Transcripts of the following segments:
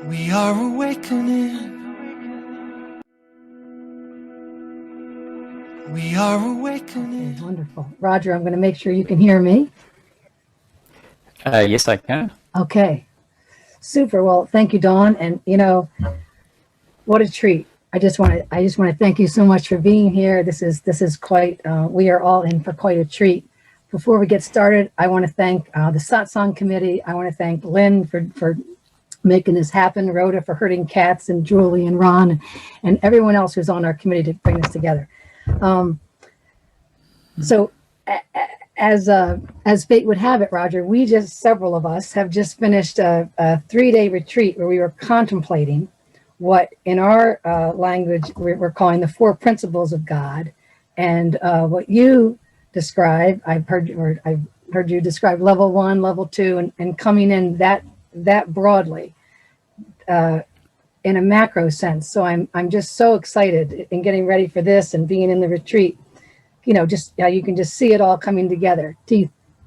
We are awakening. We are awakening. Okay, wonderful. Roger, I'm going to make sure you can hear me. Yes, I can. Okay. Super. Well, thank you, Dawn. And what a treat. I just want to thank you so much for being here. This is quite, we are all in for quite a treat. Before we get started, I want to thank the Satsang committee. I want to thank Lynn for making this happen, Rhoda for herding cats, and Julie and Ron and everyone else who's on our committee to bring this together. So as fate would have it, Roger, several of us have just finished a 3-day retreat where we were contemplating what in our language we're calling the 4 principles of God, and what you describe, I've heard you describe level 1, level 2, and coming in that broadly in a macro sense. So I'm just so excited in getting ready for this and being in the retreat. Just you can just see it all coming together.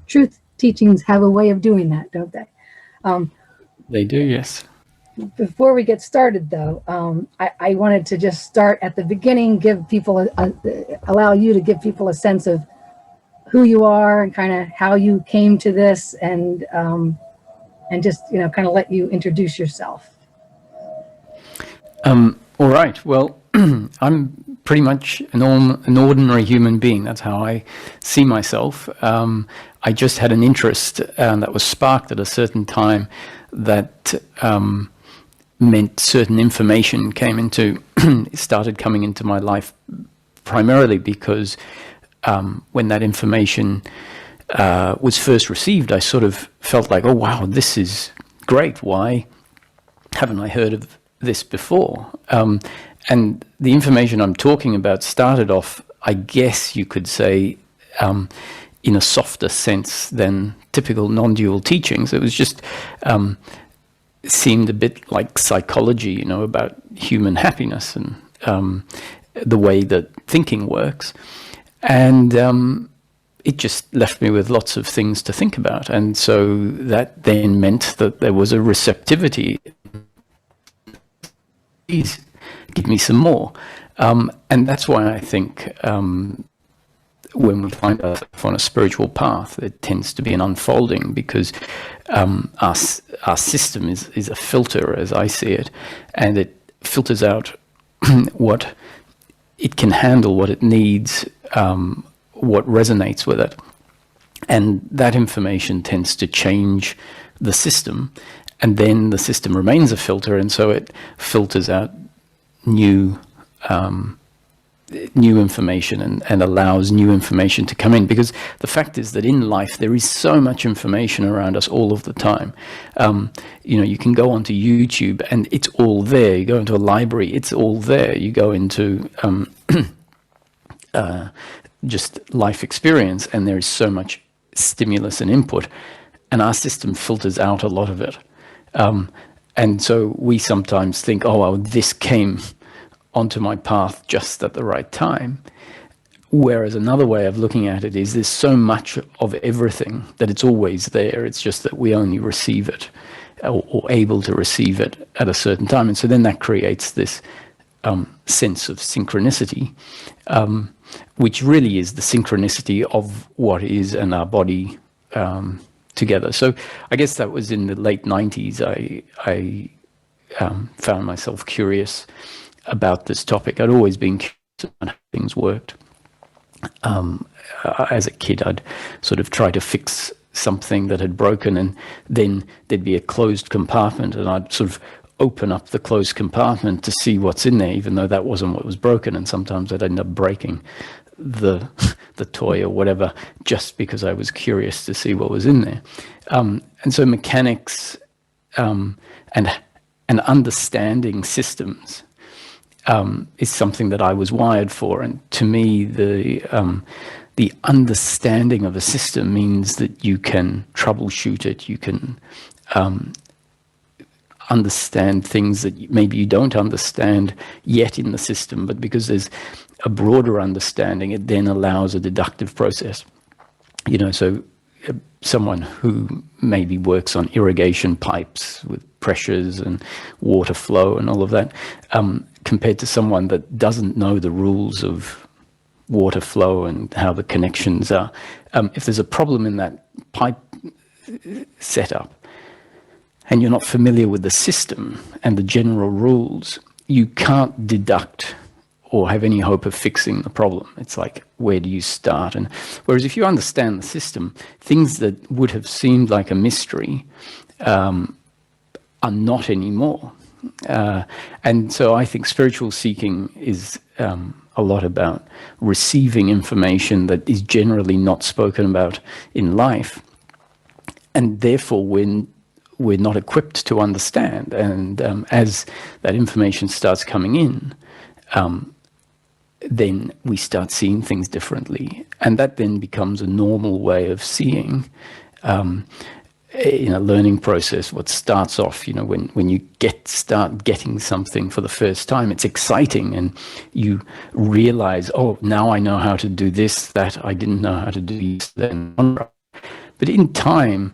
Truth teachings have a way of doing that, don't they? They do, yes. Before we get started, though, I wanted to just start at the beginning, give people allow you to give people a sense of who you are and kind of how you came to this, and just kind of let you introduce yourself. All right. Well, I'm pretty much an ordinary human being. That's how I see myself. I just had an interest that was sparked at a certain time that meant certain information started coming into my life, primarily because when that information was first received, I sort of felt like, oh, wow, this is great. Why haven't I heard of this before? And the information I'm talking about started off, I guess you could say, in a softer sense than typical non-dual teachings. It was just seemed a bit like psychology, about human happiness and the way that thinking works. And it just left me with lots of things to think about. And so that then meant that there was a receptivity. Please give me some more. And that's why I think when we find ourselves on a spiritual path, it tends to be an unfolding, because our system is a filter, as I see it, and it filters out what it can handle, what it needs, what resonates with it. And that information tends to change the system, and then the system remains a filter, and so it filters out new information and allows new information to come in. Because the fact is that in life there is so much information around us all of the time. You can go onto YouTube and it's all there. You go into a library, it's all there. You go into just life experience, and there is so much stimulus and input, and our system filters out a lot of it. And so we sometimes think, oh, well, this came onto my path just at the right time. Whereas another way of looking at it is there's so much of everything that it's always there. It's just that we only receive it or able to receive it at a certain time. And so then that creates this sense of synchronicity, which really is the synchronicity of what is and our body together. So I guess that was in the late 90s. I found myself curious about this topic. I'd always been curious about how things worked. As a kid, I'd sort of try to fix something that had broken, and then there'd be a closed compartment, and I'd sort of open up the closed compartment to see what's in there, even though that wasn't what was broken. And sometimes I'd end up breaking the toy or whatever, just because I was curious to see what was in there. And so mechanics and understanding systems is something that I was wired for. And to me, the understanding of a system means that you can troubleshoot it. You can understand things that maybe you don't understand yet in the system, but because there's a broader understanding, it then allows a deductive process. So someone who maybe works on irrigation pipes with pressures and water flow and all of that, compared to someone that doesn't know the rules of water flow and how the connections are. If there's a problem in that pipe setup and you're not familiar with the system and the general rules, you can't deduct or have any hope of fixing the problem. It's like, where do you start? And whereas if you understand the system, things that would have seemed like a mystery are not anymore. And so I think spiritual seeking is a lot about receiving information that is generally not spoken about in life, and therefore we're not equipped to understand. And as that information starts coming in, then we start seeing things differently. And that then becomes a normal way of seeing in a learning process. What starts off, when you start getting something for the first time, it's exciting, and you realize, oh, now I know how to do this, that I didn't know how to do this then. But in time,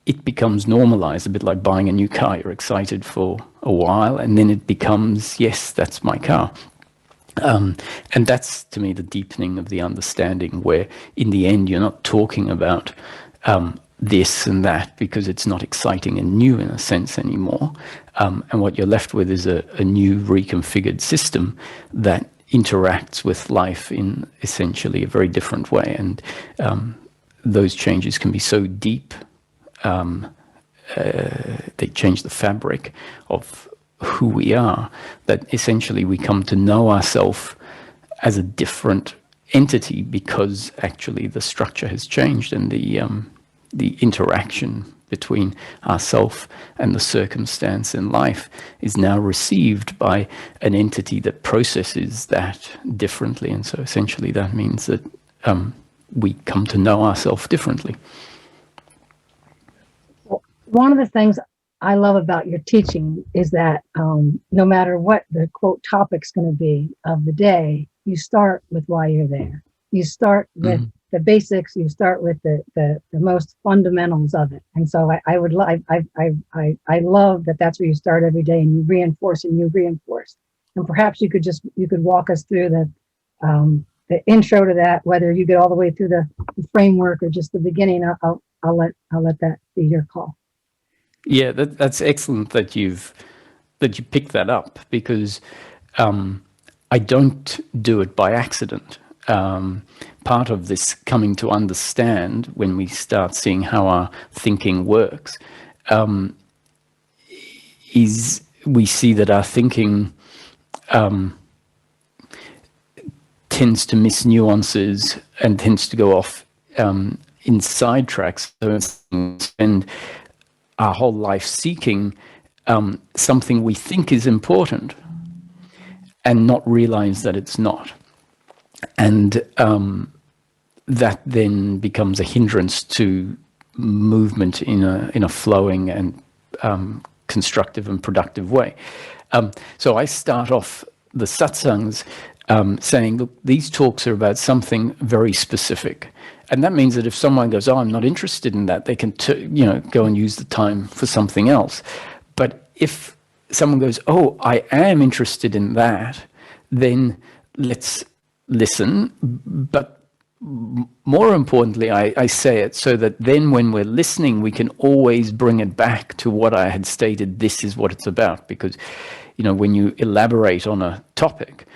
it becomes normalized, a bit like buying a new car. You're excited for a while, and then it becomes, yes, that's my car. And that's, to me, the deepening of the understanding, where in the end you're not talking about this and that because it's not exciting and new in a sense anymore. And what you're left with is a new reconfigured system that interacts with life in essentially a very different way. And those changes can be so deep, they change the fabric of who we are, that essentially we come to know ourselves as a different entity, because actually the structure has changed, and the interaction between ourself and the circumstance in life is now received by an entity that processes that differently. And so essentially that means that we come to know ourselves differently. One of the things I love about your teaching is that no matter what the quote topic's going to be of the day, you start with why you're there. You start with the basics. You start with the most fundamentals of it. And so I love that that's where you start every day, and you reinforce and you reinforce. And perhaps you could walk us through the intro to that, whether you get all the way through the framework or just the beginning. I'll let that be your call. Yeah, that's excellent that you picked that up, because I don't do it by accident. Part of this coming to understand, when we start seeing how our thinking works, is we see that our thinking tends to miss nuances and tends to go off in sidetracks. So spend our whole life seeking something we think is important and not realize that it's not. And that then becomes a hindrance to movement in a flowing and constructive and productive way. So I start off the satsangs saying, look, these talks are about something very specific. And that means that if someone goes, oh, I'm not interested in that, they can go and use the time for something else. But if someone goes, oh, I am interested in that, then let's listen. But more importantly, I say it so that then when we're listening, we can always bring it back to what I had stated, this is what it's about. Because, when you elaborate on a topic,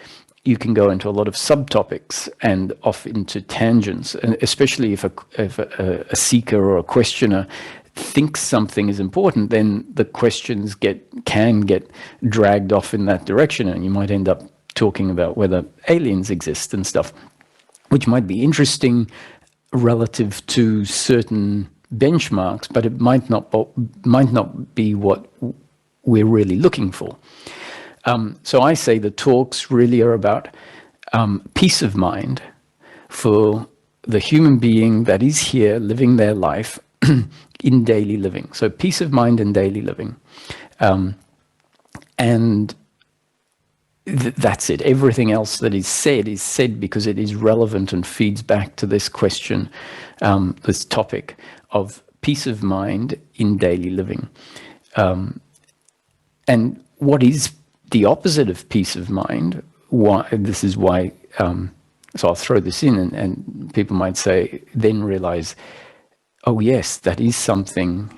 you can go into a lot of subtopics and off into tangents, and especially if a seeker or a questioner thinks something is important, then the questions can get dragged off in that direction, and you might end up talking about whether aliens exist and stuff, which might be interesting relative to certain benchmarks, but it might not be what we're really looking for. So I say the talks really are about peace of mind for the human being that is here living their life in daily living. So peace of mind in daily living. And that's it. Everything else that is said because it is relevant and feeds back to this question, this topic of peace of mind in daily living. And what is the opposite of peace of mind? This is why, so I'll throw this in, and people might say, then realize, oh yes, that is something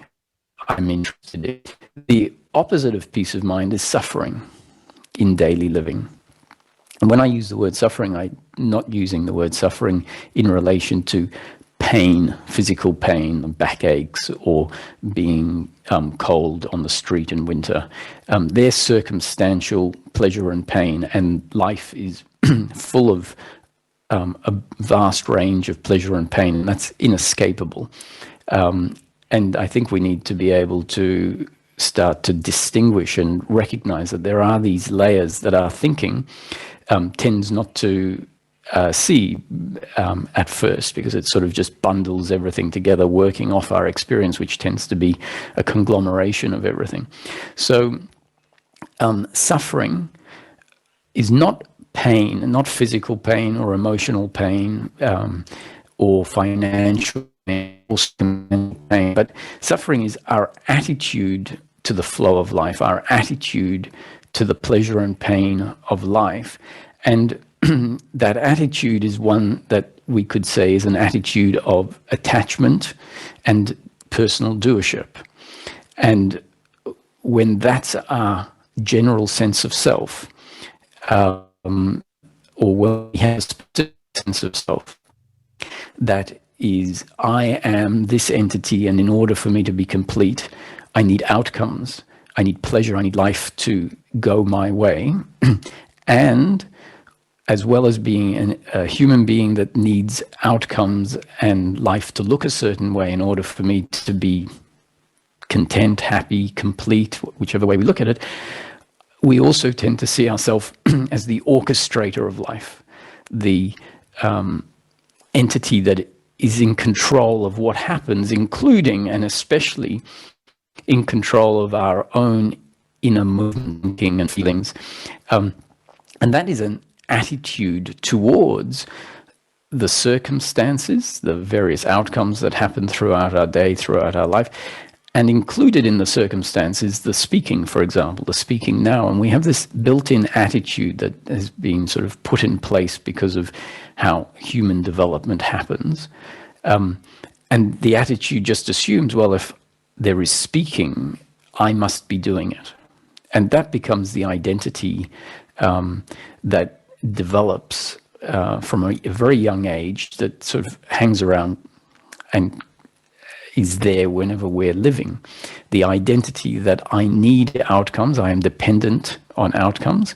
I'm interested in. The opposite of peace of mind is suffering in daily living. And when I use the word suffering, I'm not using the word suffering in relation to pain, physical pain, backaches, or being cold on the street in winter. They're circumstantial pleasure and pain, and life is full of a vast range of pleasure and pain, and that's inescapable. And I think we need to be able to start to distinguish and recognize that there are these layers that our thinking tends not to see at first, because it sort of just bundles everything together, working off our experience, which tends to be a conglomeration of everything. So suffering is not pain, not physical pain or emotional pain or financial pain, but suffering is our attitude to the flow of life, our attitude to the pleasure and pain of life. And that attitude is one that we could say is an attitude of attachment and personal doership. And when that's our general sense of self, or when we have a specific sense of self, that is, I am this entity, and in order for me to be complete, I need outcomes, I need pleasure, I need life to go my way. And as well as being a human being that needs outcomes and life to look a certain way in order for me to be content, happy, complete, whichever way we look at it, we also tend to see ourselves as the orchestrator of life, the entity that is in control of what happens, including and especially in control of our own inner movement, thinking and feelings. And that is an attitude towards the circumstances, the various outcomes that happen throughout our day, throughout our life, and included in the circumstances, the speaking, for example, the speaking now. And we have this built-in attitude that has been sort of put in place because of how human development happens. And the attitude just assumes, well, if there is speaking, I must be doing it. And that becomes the identity that develops from a very young age, that sort of hangs around and is there whenever we're living. The identity that I need outcomes, I am dependent on outcomes.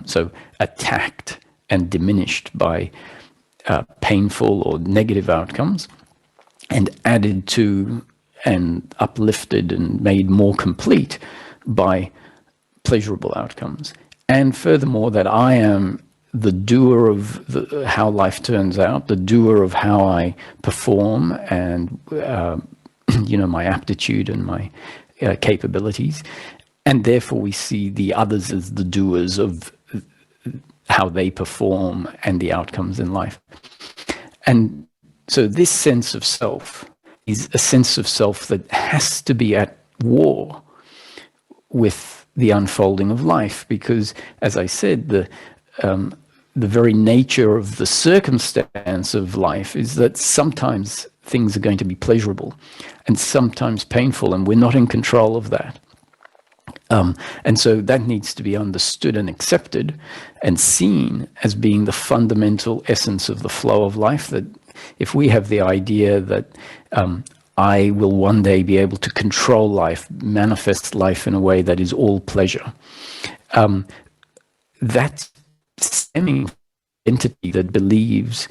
So attacked and diminished by painful or negative outcomes, and added to and uplifted and made more complete by pleasurable outcomes. And furthermore, that I am the doer of how life turns out, the doer of how I perform, and my aptitude and my capabilities. And therefore we see the others as the doers of how they perform and the outcomes in life. And so this sense of self is a sense of self that has to be at war with the unfolding of life, because, as I said, the very nature of the circumstance of life is that sometimes things are going to be pleasurable and sometimes painful, and we're not in control of that. And so that needs to be understood and accepted and seen as being the fundamental essence of the flow of life. That if we have the idea that I will one day be able to control life, manifest life in a way that is all pleasure, that's stemming from an entity that believes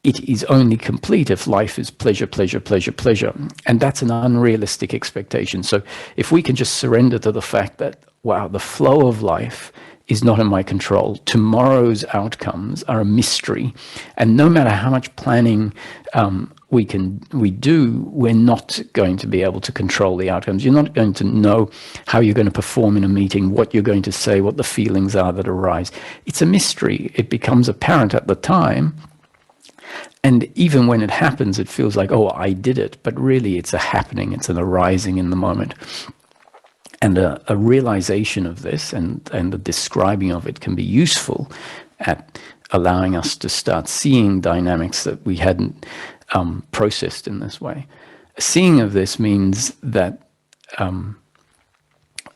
it is only complete if life is pleasure, pleasure, pleasure, pleasure. And that's an unrealistic expectation. So if we can just surrender to the fact that, wow, the flow of life is not in my control. Tomorrow's outcomes are a mystery. And no matter how much planning we do, we're not going to be able to control the outcomes. You're not going to know how you're going to perform in a meeting, what you're going to say, what the feelings are that arise. It's a mystery. It becomes apparent at the time. And even when it happens, it feels like, oh, I did it. But really, it's a happening. It's an arising in the moment. And a realization of this and the describing of it can be useful at allowing us to start seeing dynamics that we hadn't processed in this way. Seeing of this means that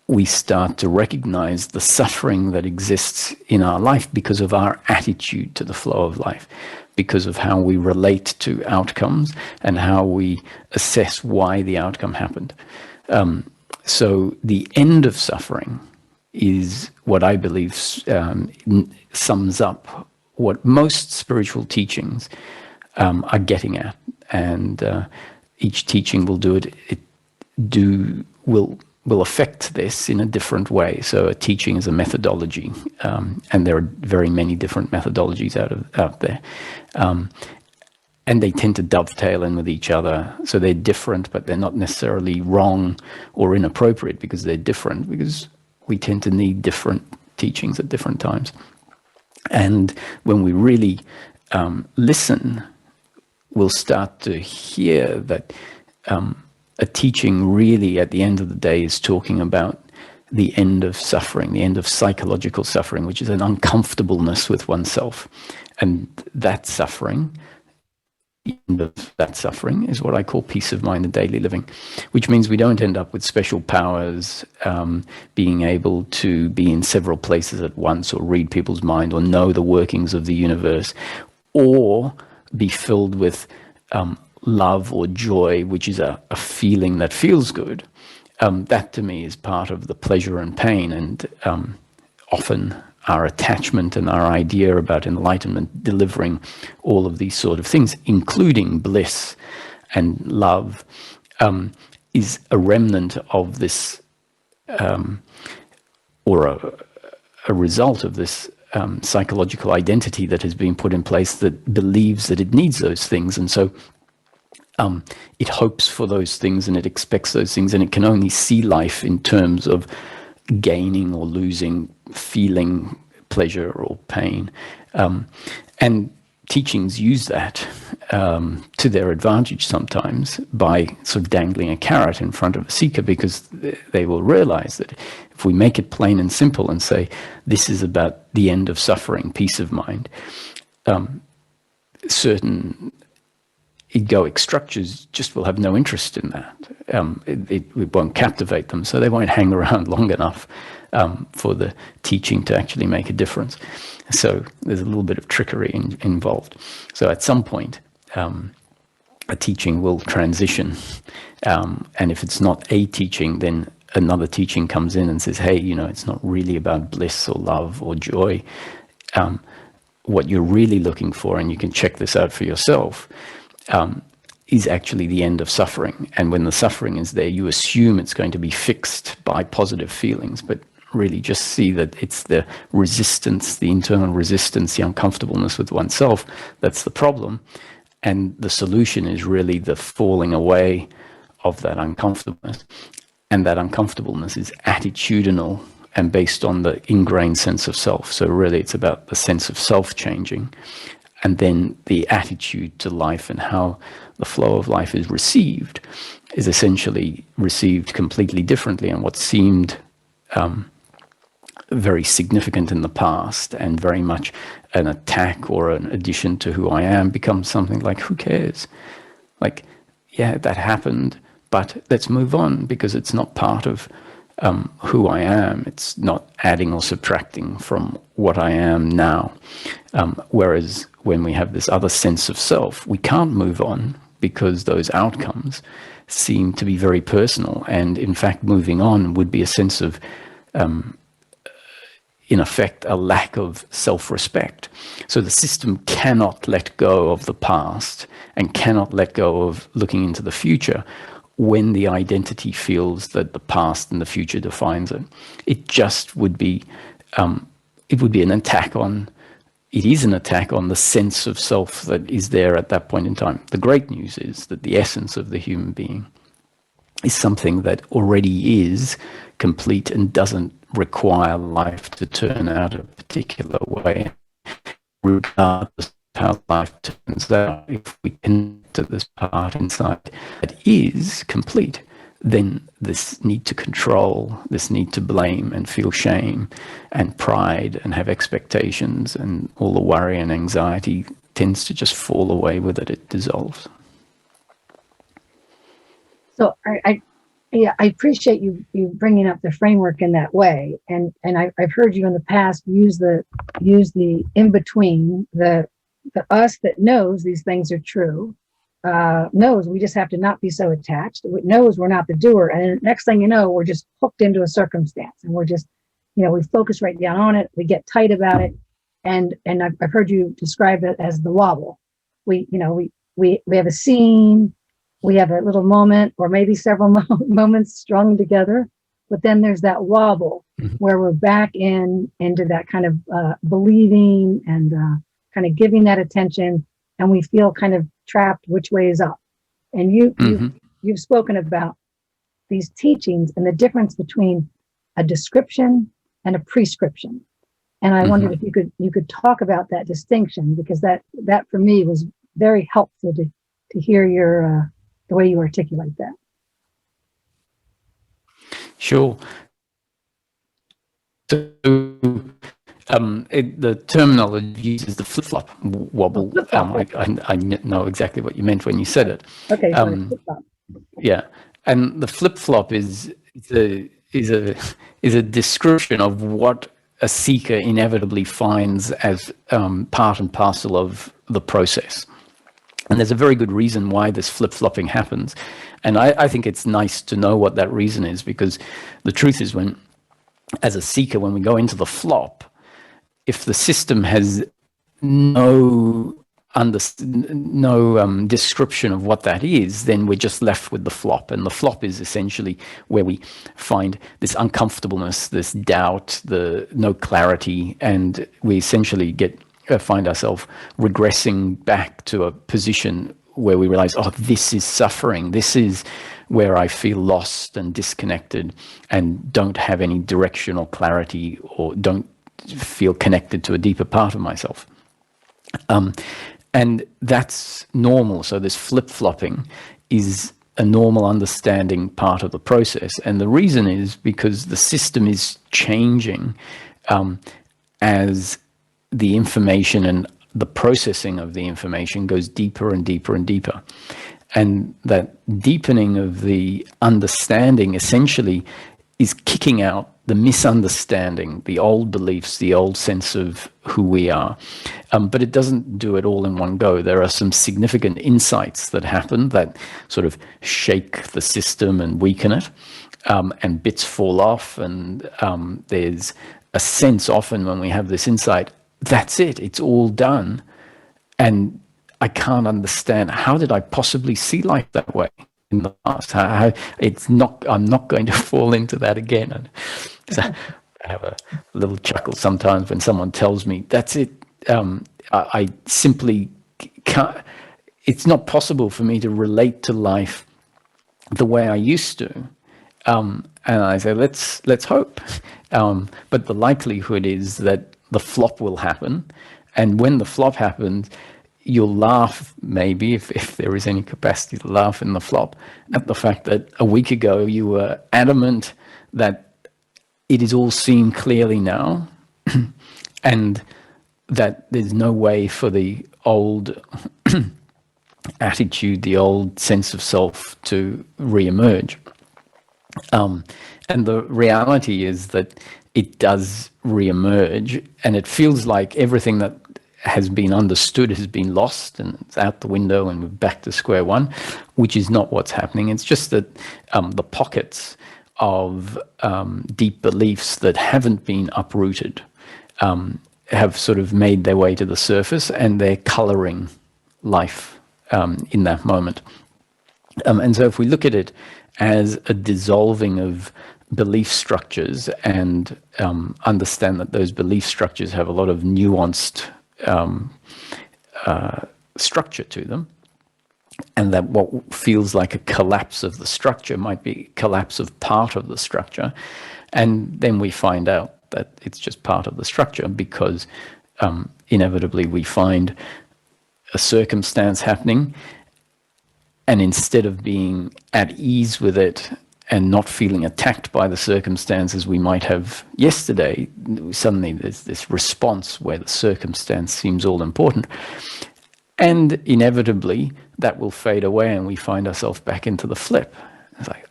we start to recognize the suffering that exists in our life because of our attitude to the flow of life, because of how we relate to outcomes and how we assess why the outcome happened. So the end of suffering is what I believe sums up what most spiritual teachings are getting at, and each teaching will do it. Will affect this in a different way. So a teaching is a methodology, and there are very many different methodologies out there. And they tend to dovetail in with each other. So they're different, but they're not necessarily wrong or inappropriate because they're different, because we tend to need different teachings at different times. And when we really listen, we'll start to hear that a teaching really at the end of the day is talking about the end of suffering, the end of psychological suffering, which is an uncomfortableness with oneself. And that suffering, the end of that suffering, is what I call peace of mind and daily living, which means we don't end up with special powers, being able to be in several places at once, or read people's mind, or know the workings of the universe, or be filled with love or joy, which is a feeling that feels good. That to me is part of the pleasure and pain, and often our attachment and our idea about enlightenment delivering all of these sort of things, including bliss and love, is a remnant of this, or a result of this psychological identity that has been put in place that believes that it needs those things. And so it hopes for those things and it expects those things, and it can only see life in terms of gaining or losing, feeling pleasure or pain. And teachings use that to their advantage sometimes by sort of dangling a carrot in front of a seeker, because they will realize that if we make it plain and simple and say, this is about the end of suffering, peace of mind, certain egoic structures just will have no interest in that. It won't captivate them, so they won't hang around long enough for the teaching to actually make a difference. So there's a little bit of trickery involved. So at some point, a teaching will transition, and if it's not a teaching, then another teaching comes in and says, hey, it's not really about bliss or love or joy. What you're really looking for, and you can check this out for yourself, is actually the end of suffering. And when the suffering is there, you assume it's going to be fixed by positive feelings, but really just see that it's the resistance, the internal resistance, the uncomfortableness with oneself that's the problem. And the solution is really the falling away of that uncomfortableness. And that uncomfortableness is attitudinal and based on the ingrained sense of self. So really it's about the sense of self changing, and then the attitude to life and how the flow of life is received is essentially received completely differently. And what seemed very significant in the past and very much an attack or an addition to who I am becomes something like, who cares? Like, yeah, that happened, but let's move on, because it's not part of who I am. It's not adding or subtracting from what I am now. Whereas when we have this other sense of self, we can't move on because those outcomes seem to be very personal. And in fact, moving on would be a sense of, in effect, a lack of self-respect. So the system cannot let go of the past and cannot let go of looking into the future when the identity feels that the past and the future defines it. It just would be it would be an attack on, it is an attack on the sense of self that is there at that point in time. The great news is that the essence of the human being is something that already is complete and doesn't require life to turn out a particular way, regardless of how life turns out. If we connect to this part inside that is complete, then this need to control, this need to blame and feel shame and pride and have expectations and all the worry and anxiety tends to just fall away with it. It dissolves. So I appreciate you bringing up the framework in that way, and I've heard you in the past use the in between, the us that knows these things are true, knows we just have to not be so attached. It knows we're not the doer, and next thing you know, we're just hooked into a circumstance, and we're just, we focus right down on it. We get tight about it, and I've heard you describe it as the wobble. We have a scene. We have a little moment or maybe several moments strung together, but then there's that wobble where we're back into that kind of believing and kind of giving that attention, and we feel kind of trapped which way is up. And you've spoken about these teachings and the difference between a description and a prescription. And I wondered if you could talk about that distinction, because that for me was very helpful to hear your the way you articulate that. Sure. So the terminology uses the flip-flop wobble. I know exactly what you meant when you said it. Okay. Flip-flop. Yeah, and the flip-flop is a description of what a seeker inevitably finds as part and parcel of the process. And there's a very good reason why this flip-flopping happens. And I think it's nice to know what that reason is, because the truth is, as a seeker, when we go into the flop, if the system has no description of what that is, then we're just left with the flop. And the flop is essentially where we find this uncomfortableness, this doubt, the no clarity, and we essentially find ourselves regressing back to a position where we realize, oh, this is suffering. This is where I feel lost and disconnected and don't have any direction or clarity, or don't feel connected to a deeper part of myself. And that's normal. So this flip-flopping is a normal understanding part of the process. And the reason is because the system is changing as the information and the processing of the information goes deeper and deeper and deeper. And that deepening of the understanding essentially is kicking out the misunderstanding, the old beliefs, the old sense of who we are. But it doesn't do it all in one go. There are some significant insights that happen that sort of shake the system and weaken it, and bits fall off. And there's a sense often when we have this insight, that's it, it's all done. And I can't understand, how did I possibly see life that way in the past? I'm not going to fall into that again. And so I have a little chuckle sometimes when someone tells me, that's it. I simply can't, it's not possible for me to relate to life the way I used to. And I say, let's hope. But the likelihood is that the flop will happen. And when the flop happens, you'll laugh, maybe, if there is any capacity to laugh in the flop, at the fact that a week ago you were adamant that it is all seen clearly now, and that there's no way for the old attitude, the old sense of self to re-emerge. And the reality is that it does re-emerge, and it feels like everything that has been understood has been lost and it's out the window and we're back to square one, which is not what's happening. It's just that the pockets of deep beliefs that haven't been uprooted have sort of made their way to the surface, and they're coloring life in that moment. And so if we look at it as a dissolving of belief structures and understand that those belief structures have a lot of nuanced structure to them, and that what feels like a collapse of the structure might be a collapse of part of the structure. And then we find out that it's just part of the structure, because inevitably we find a circumstance happening, and instead of being at ease with it and not feeling attacked by the circumstances we might have yesterday, suddenly there's this response where the circumstance seems all important. And inevitably that will fade away and we find ourselves back into the flip. It's like,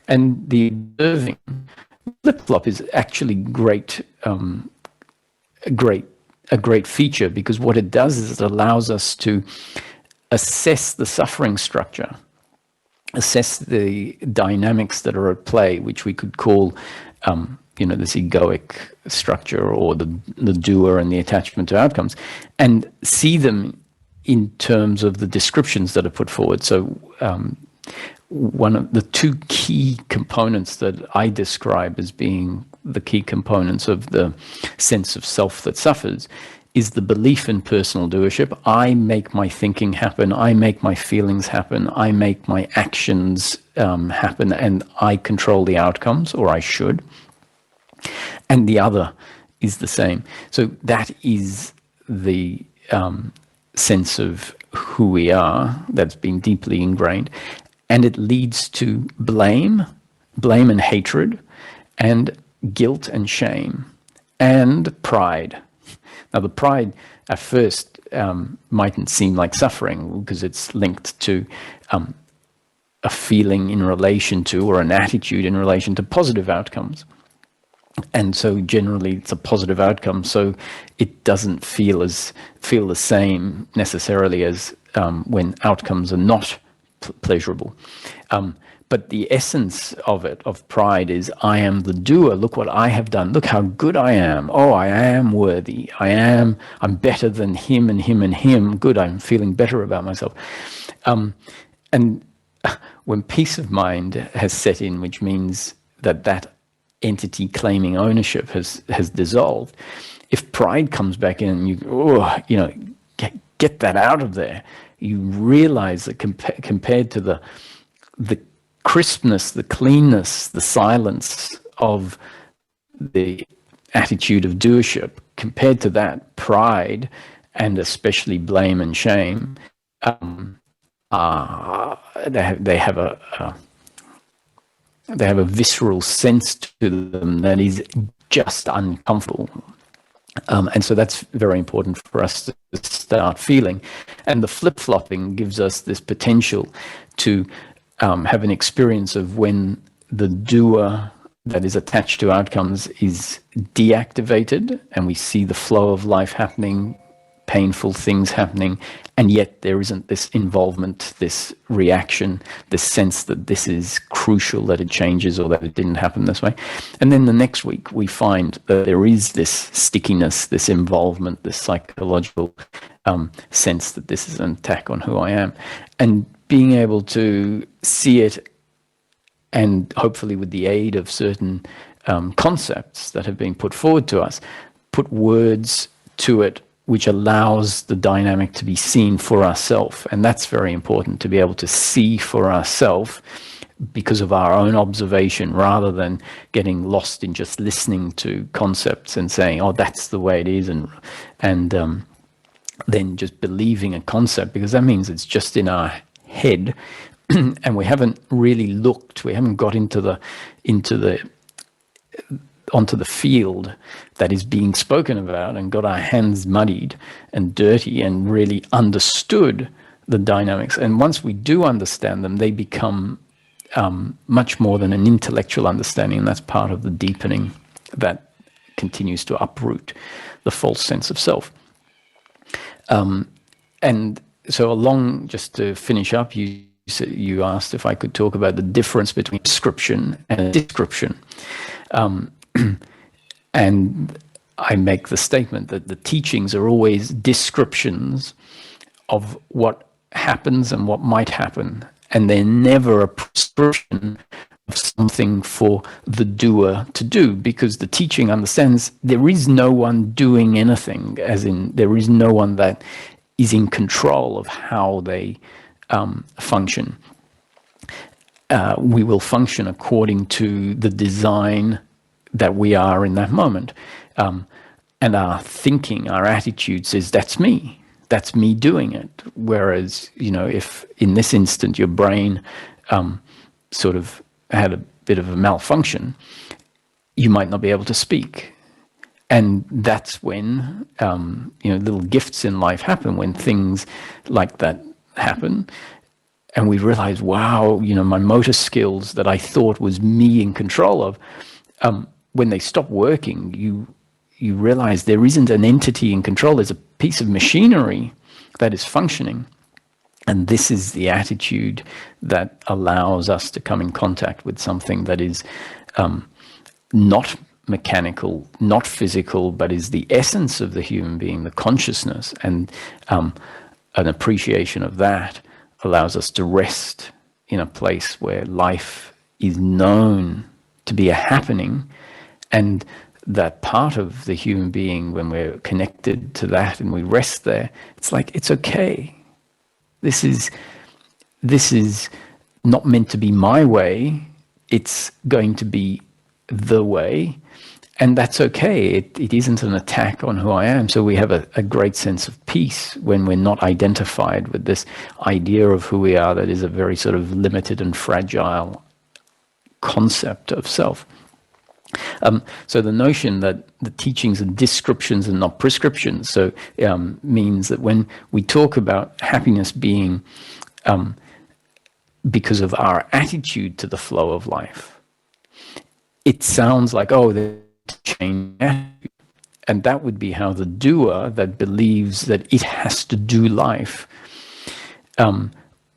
And the observing flip-flop is actually a great feature, because what it does is it allows us to assess the suffering structure, assess the dynamics that are at play, which we could call, this egoic structure, or the doer and the attachment to outcomes, and see them in terms of the descriptions that are put forward. So one of the two key components that I describe as being the key components of the sense of self that suffers is the belief in personal doership. I make my thinking happen, I make my feelings happen, I make my actions happen, and I control the outcomes, or I should. And the other is the same. So that is the sense of who we are that's been deeply ingrained. And it leads to blame and hatred, and guilt and shame, and pride. Now, the pride at first mightn't seem like suffering, because it's linked to a feeling in relation to, or an attitude in relation to, positive outcomes. And so generally it's a positive outcome, so it doesn't feel the same necessarily as when outcomes are not pleasurable. But the essence of it, of pride, is I am the doer. Look what I have done. Look how good I am. Oh, I am worthy. I'm better than him and him and him. Good, I'm feeling better about myself. And when peace of mind has set in, which means that entity claiming ownership has dissolved, if pride comes back in and you get that out of there, you realize that compared to the crispness, the cleanness, the silence of the attitude of doership, compared to that, pride, and especially blame and shame, they have a visceral sense to them that is just uncomfortable. And so that's very important for us to start feeling. And the flip-flopping gives us this potential to have an experience of when the doer that is attached to outcomes is deactivated, and we see the flow of life happening, painful things happening, and yet there isn't this involvement, this reaction, this sense that this is crucial, that it changes, or that it didn't happen this way. And then the next week we find that there is this stickiness, this involvement, this psychological sense that this is an attack on who I am. And being able to see it, and hopefully with the aid of certain concepts that have been put forward to us, put words to it which allows the dynamic to be seen for ourselves. And that's very important, to be able to see for ourselves because of our own observation, rather than getting lost in just listening to concepts and saying, oh, that's the way it is, and then just believing a concept, because that means it's just in our head and we haven't really looked, we haven't got onto the field that is being spoken about, and got our hands muddied and dirty and really understood the dynamics. And once we do understand them, they become much more than an intellectual understanding, and that's part of the deepening that continues to uproot the false sense of self. And so just to finish up, you asked if I could talk about the difference between description and description. And I make the statement that the teachings are always descriptions of what happens and what might happen, and they're never a prescription of something for the doer to do, because the teaching understands there is no one doing anything, as in there is no one that is in control of how they function. We will function according to the design that we are in that moment. And our thinking, our attitude says, that's me doing it. Whereas, if in this instant your brain sort of had a bit of a malfunction, you might not be able to speak. And that's when, little gifts in life happen, when things like that happen. And we realize, wow, my motor skills that I thought was me in control of, when they stop working, you realize there isn't an entity in control. There's a piece of machinery that is functioning. And this is the attitude that allows us to come in contact with something that is not mechanical, not physical, but is the essence of the human being, the consciousness. And an appreciation of that allows us to rest in a place where life is known to be a happening, and that part of the human being, when we're connected to that and we rest there, it's like, it's okay. This is not meant to be my way. It's going to be the way. And that's okay. It isn't an attack on who I am. So we have a great sense of peace when we're not identified with this idea of who we are that is a very sort of limited and fragile concept of self. So the notion that the teachings are descriptions and not prescriptions, so means that when we talk about happiness being because of our attitude to the flow of life, it sounds like, oh, there's change attitude. And that would be how the doer that believes that it has to do life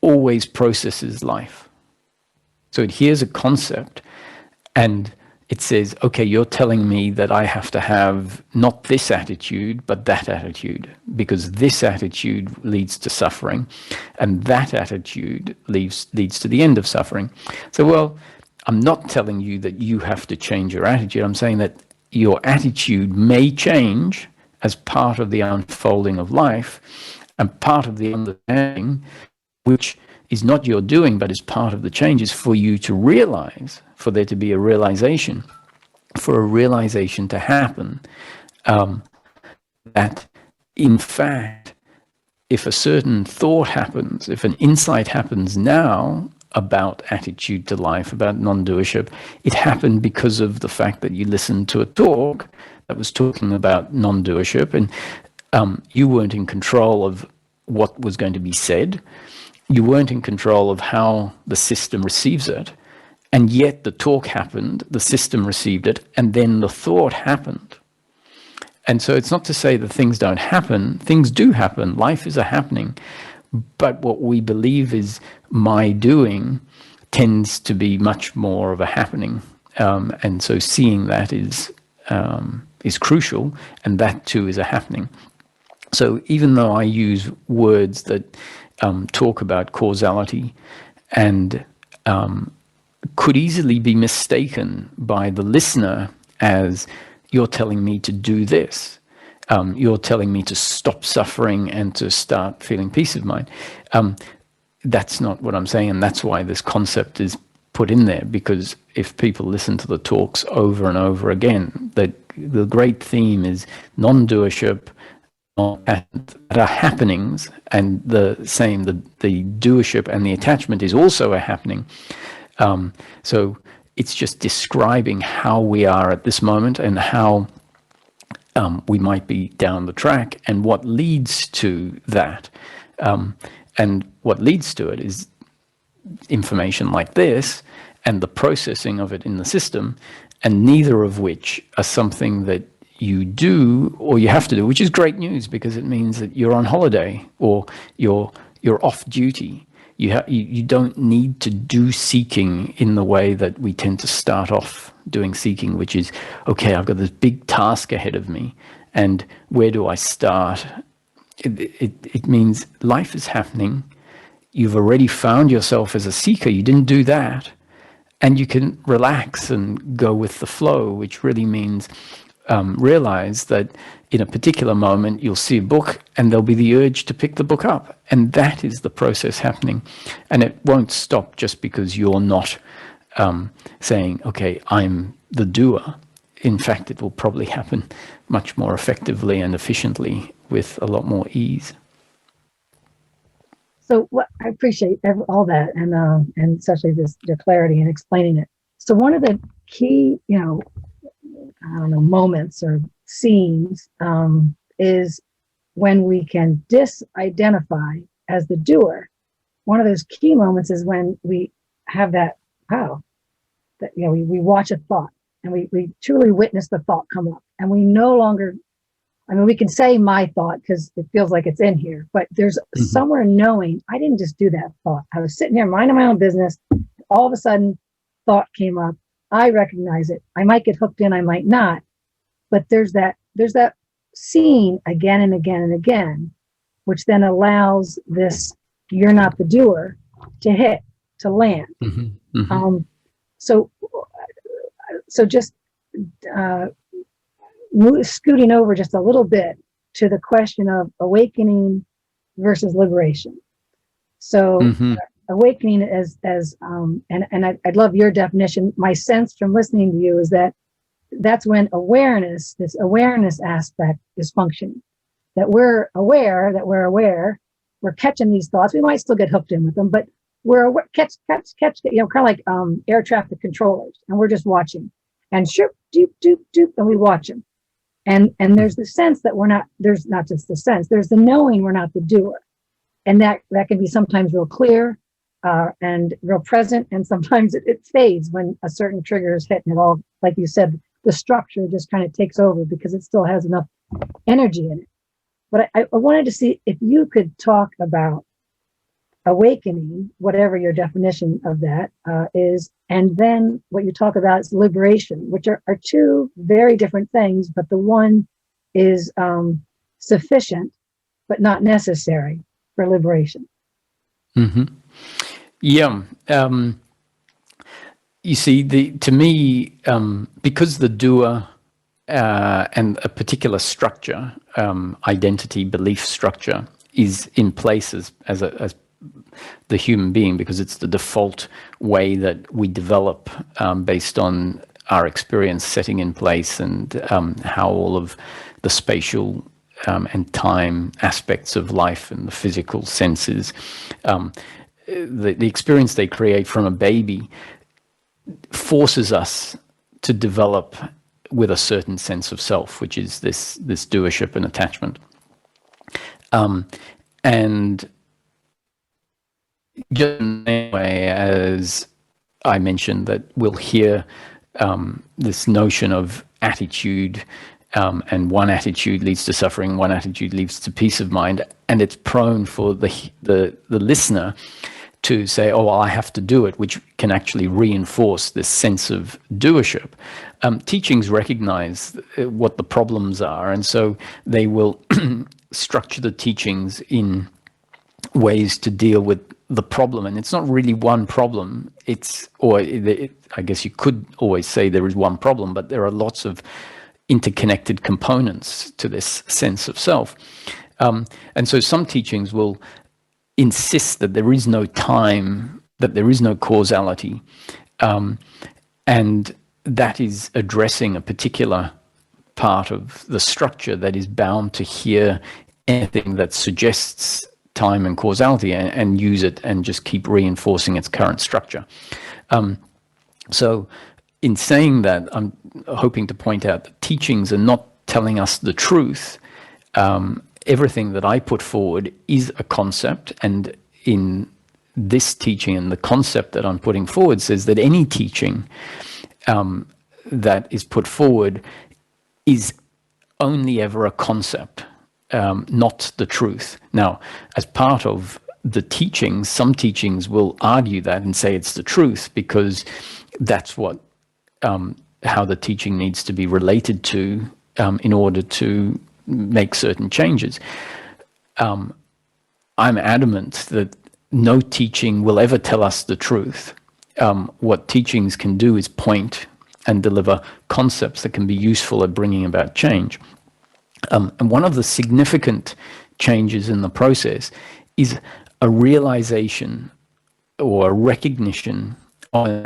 always processes life. So it hears a concept and it says, okay, you're telling me that I have to have not this attitude, but that attitude, because this attitude leads to suffering, and that attitude leads to the end of suffering. So, well, I'm not telling you that you have to change your attitude. I'm saying that your attitude may change as part of the unfolding of life, and part of the understanding, which is not your doing, but is part of the change, is for you to realize, for there to be a realization, for a realization to happen, that in fact, if a certain thought happens, if an insight happens now about attitude to life, about non-doership, it happened because of the fact that you listened to a talk that was talking about non-doership, and you weren't in control of what was going to be said. You weren't in control of how the system receives it, and yet the talk happened, the system received it, and then the thought happened. And so it's not to say that things don't happen. Things do happen. Life is a happening. But what we believe is my doing tends to be much more of a happening. And so seeing that is crucial, and that too is a happening. So even though I use words that talk about causality and could easily be mistaken by the listener as, you're telling me to do this, you're telling me to stop suffering and to start feeling peace of mind. That's not what I'm saying, and that's why this concept is put in there, because if people listen to the talks over and over again, the great theme is non-doership, that are happenings, and the doership and the attachment is also a happening. So it's just describing how we are at this moment and how we might be down the track, and what leads to that. And what leads to it is information like this and the processing of it in the system, and neither of which are something that you do or you have to do, which is great news, because it means that you're on holiday or you're off duty. You don't need to do seeking in the way that we tend to start off doing seeking, which is, okay, I've got this big task ahead of me, and where do I start? It means life is happening. You've already found yourself as a seeker. You didn't do that. And you can relax and go with the flow, which really means realize that in a particular moment you'll see a book and there'll be the urge to pick the book up, and that is the process happening. And it won't stop just because you're not saying, okay, I'm the doer. In fact, it will probably happen much more effectively and efficiently with a lot more ease. So what I appreciate all that, and especially the clarity in explaining it. So one of the key, moments or scenes is when we can disidentify as the doer. One of those key moments is when we have that, we watch a thought and we truly witness the thought come up, and we no longer, we can say my thought because it feels like it's in here, but there's somewhere knowing I didn't just do that thought. I was sitting here minding my own business. All of a sudden, thought came up. I recognize it. I might get hooked in, I might not. But there's that scene again and again and again, which then allows this "you're not the doer" to land. So just scooting over just a little bit to the question of awakening versus liberation. So awakening and I'd love your definition. My sense from listening to you is that that's when this awareness aspect is functioning, that we're aware, we're catching these thoughts. We might still get hooked in with them, but we're aware, catch, kind of like air traffic controllers, and we're just watching, and shoop, doop, doop, doop, and we watch them. And there's the sense that there's not just the sense, there's the knowing we're not the doer. And that can be sometimes real clear and real present, and sometimes it fades when a certain trigger is hit, and it all, like you said, the structure just kind of takes over because it still has enough energy in it. But I wanted to see if you could talk about awakening, whatever your definition of that is, and then what you talk about is liberation, which are two very different things, but the one is sufficient but not necessary for liberation. Yeah. You see, to me, because the doer and a particular structure, identity, belief structure, is in place as the human being, because it's the default way that we develop based on our experience setting in place, and how all of the spatial and time aspects of life and the physical senses, the experience they create from a baby forces us to develop with a certain sense of self, which is this doership and attachment. And just in the same way as I mentioned that we'll hear this notion of attitude, and one attitude leads to suffering, one attitude leads to peace of mind, and it's prone for the listener to say, oh, well, I have to do it, which can actually reinforce this sense of doership. Teachings recognize what the problems are, and so they will structure the teachings in ways to deal with the problem. And it's not really one problem. I guess you could always say there is one problem, but there are lots of interconnected components to this sense of self. And so some teachings will insist that there is no time, that there is no causality, and that is addressing a particular part of the structure that is bound to hear anything that suggests time and causality and use it and just keep reinforcing its current structure. So in saying that, I'm hoping to point out that teachings are not telling us the truth. Everything that I put forward is a concept, and in this teaching and the concept that I'm putting forward says that any teaching that is put forward is only ever a concept, not the truth. Now, as part of the teachings, some teachings will argue that and say it's the truth because that's what how the teaching needs to be related to in order to make certain changes. I'm adamant that no teaching will ever tell us the truth. what teachings can do is point and deliver concepts that can be useful at bringing about change. And one of the significant changes in the process is a realization or a recognition of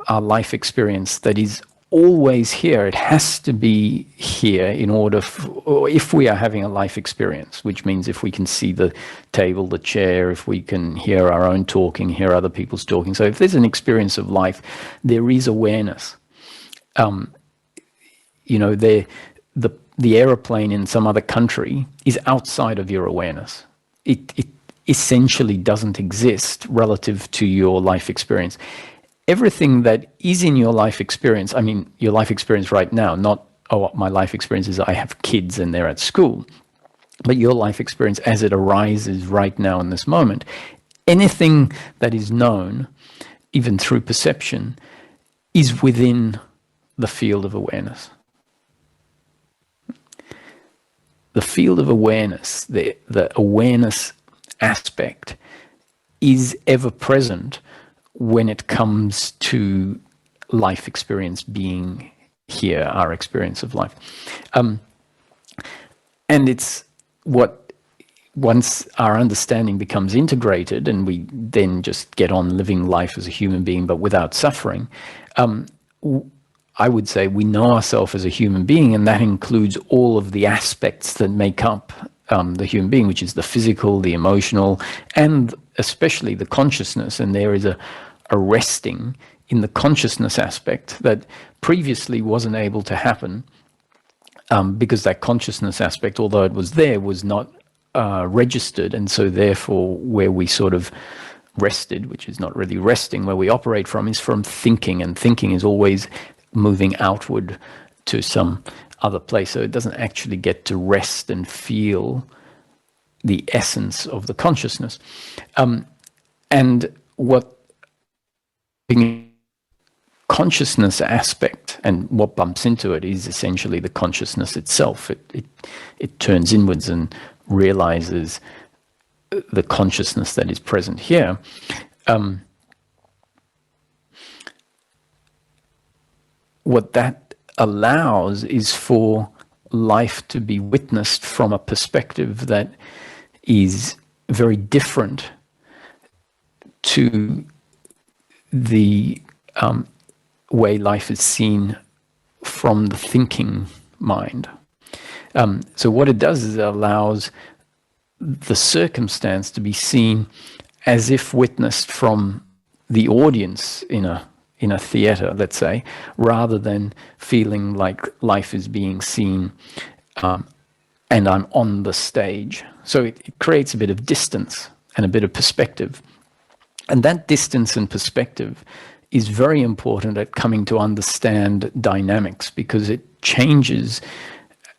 our life experience that is always here. It has to be here in order, or if we are having a life experience, which means if we can see the table, the chair, if we can hear our own talking, hear other people's talking. So if there's an experience of life, there is awareness. The aeroplane in some other country is outside of your awareness. It essentially doesn't exist relative to your life experience. Everything that is in your life experience, I mean, your life experience right now, not, oh, my life experience is I have kids and they're at school, but your life experience as it arises right now in this moment, anything that is known, even through perception, is within the field of awareness. The field of awareness, the awareness aspect, is ever present when it comes to life experience being here, our experience of life. And it's what, once our understanding becomes integrated and we then just get on living life as a human being but without suffering, I would say we know ourselves as a human being, and that includes all of the aspects that make up the human being, which is the physical, the emotional, and especially the consciousness. And there is a resting in the consciousness aspect that previously wasn't able to happen because that consciousness aspect, although it was there, was not registered. And so therefore where we sort of rested, which is not really resting, where we operate from is from thinking, and thinking is always moving outward to some other place. So it doesn't actually get to rest and feel the essence of the consciousness. And what consciousness aspect and what bumps into it is essentially the consciousness itself. It turns inwards and realizes the consciousness that is present here. What that allows is for life to be witnessed from a perspective that is very different to the way life is seen from the thinking mind. So what it does is it allows the circumstance to be seen as if witnessed from the audience in a theater, let's say, rather than feeling like life is being seen and I'm on the stage. So it creates a bit of distance and a bit of perspective. And that distance and perspective is very important at coming to understand dynamics, because it changes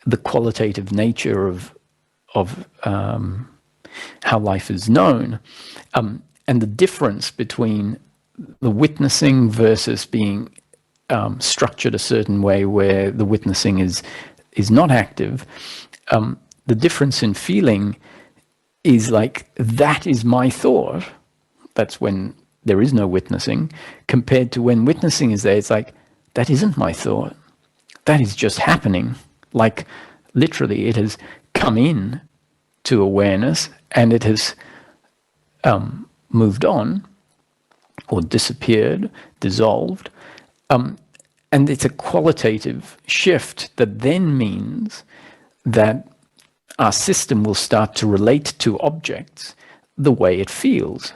the qualitative nature of how life is known. And the difference between the witnessing versus being structured a certain way where the witnessing is not active, the difference in feeling is like, that is my thought. That's when there is no witnessing, compared to when witnessing is there. It's like, that isn't my thought. That is just happening. Like literally it has come in to awareness and it has moved on or disappeared, dissolved. And it's a qualitative shift that then means that our system will start to relate to objects the way it feels.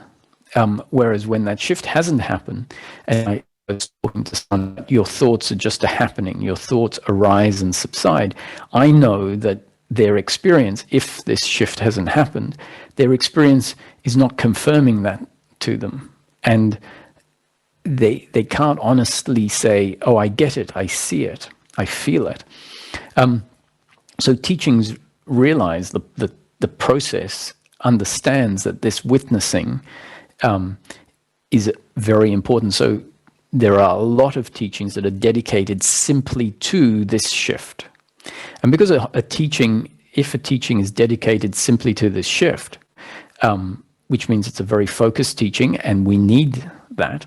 Whereas when that shift hasn't happened, and I was talking to someone, your thoughts are just a happening, your thoughts arise and subside. I know that their experience, if this shift hasn't happened, their experience is not confirming that to them. And they can't honestly say, oh, I get it, I see it, I feel it. So teachings realize the process understands that this witnessing is very important. So there are a lot of teachings that are dedicated simply to this shift. And because if a teaching is dedicated simply to this shift, which means it's a very focused teaching, and we need that.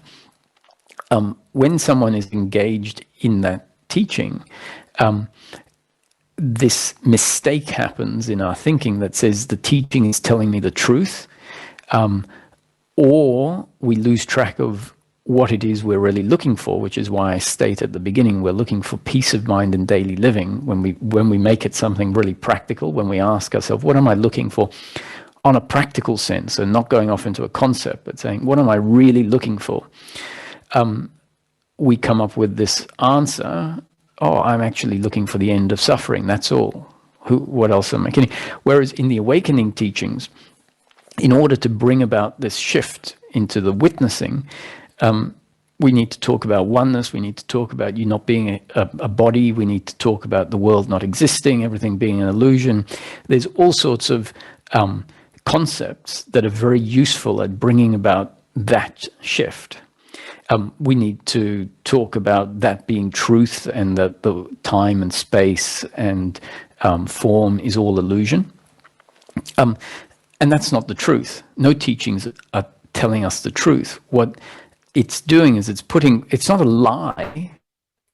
When someone is engaged in that teaching, this mistake happens in our thinking that says the teaching is telling me the truth, or we lose track of what it is we're really looking for, which is why I state at the beginning we're looking for peace of mind in daily living. When we make it something really practical, when we ask ourselves, what am I looking for on a practical sense, and not going off into a concept, but saying, what am I really looking for? We come up with this answer, I'm actually looking for the end of suffering, that's all. What else am I kidding? Whereas in the awakening teachings, in order to bring about this shift into the witnessing, we need to talk about oneness, we need to talk about you not being a body, we need to talk about the world not existing, everything being an illusion. There's all sorts of concepts that are very useful at bringing about that shift. We need to talk about that being truth, and that the time and space and form is all illusion. And that's not the truth. No teachings are telling us the truth. What it's doing is it's not a lie,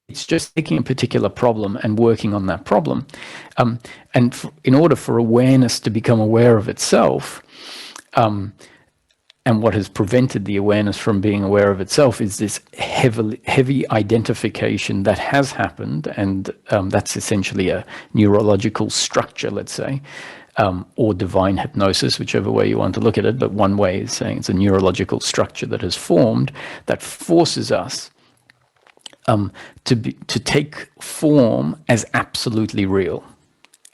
it's just taking a particular problem and working on that problem. In order for awareness to become aware of itself, and what has prevented the awareness from being aware of itself is this heavy identification that has happened, and that's essentially a neurological structure, let's say, or divine hypnosis, whichever way you want to look at it. But one way is saying it's a neurological structure that has formed that forces us to take form as absolutely real,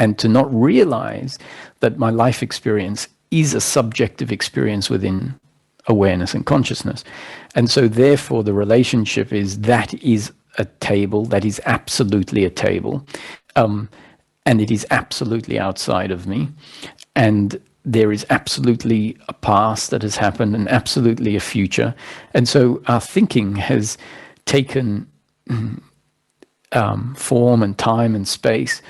and to not realize that my life experience is a subjective experience within awareness and consciousness. And so therefore the relationship is that is a table, that is absolutely a table, and it is absolutely outside of me, and there is absolutely a past that has happened and absolutely a future. And so our thinking has taken form and time and space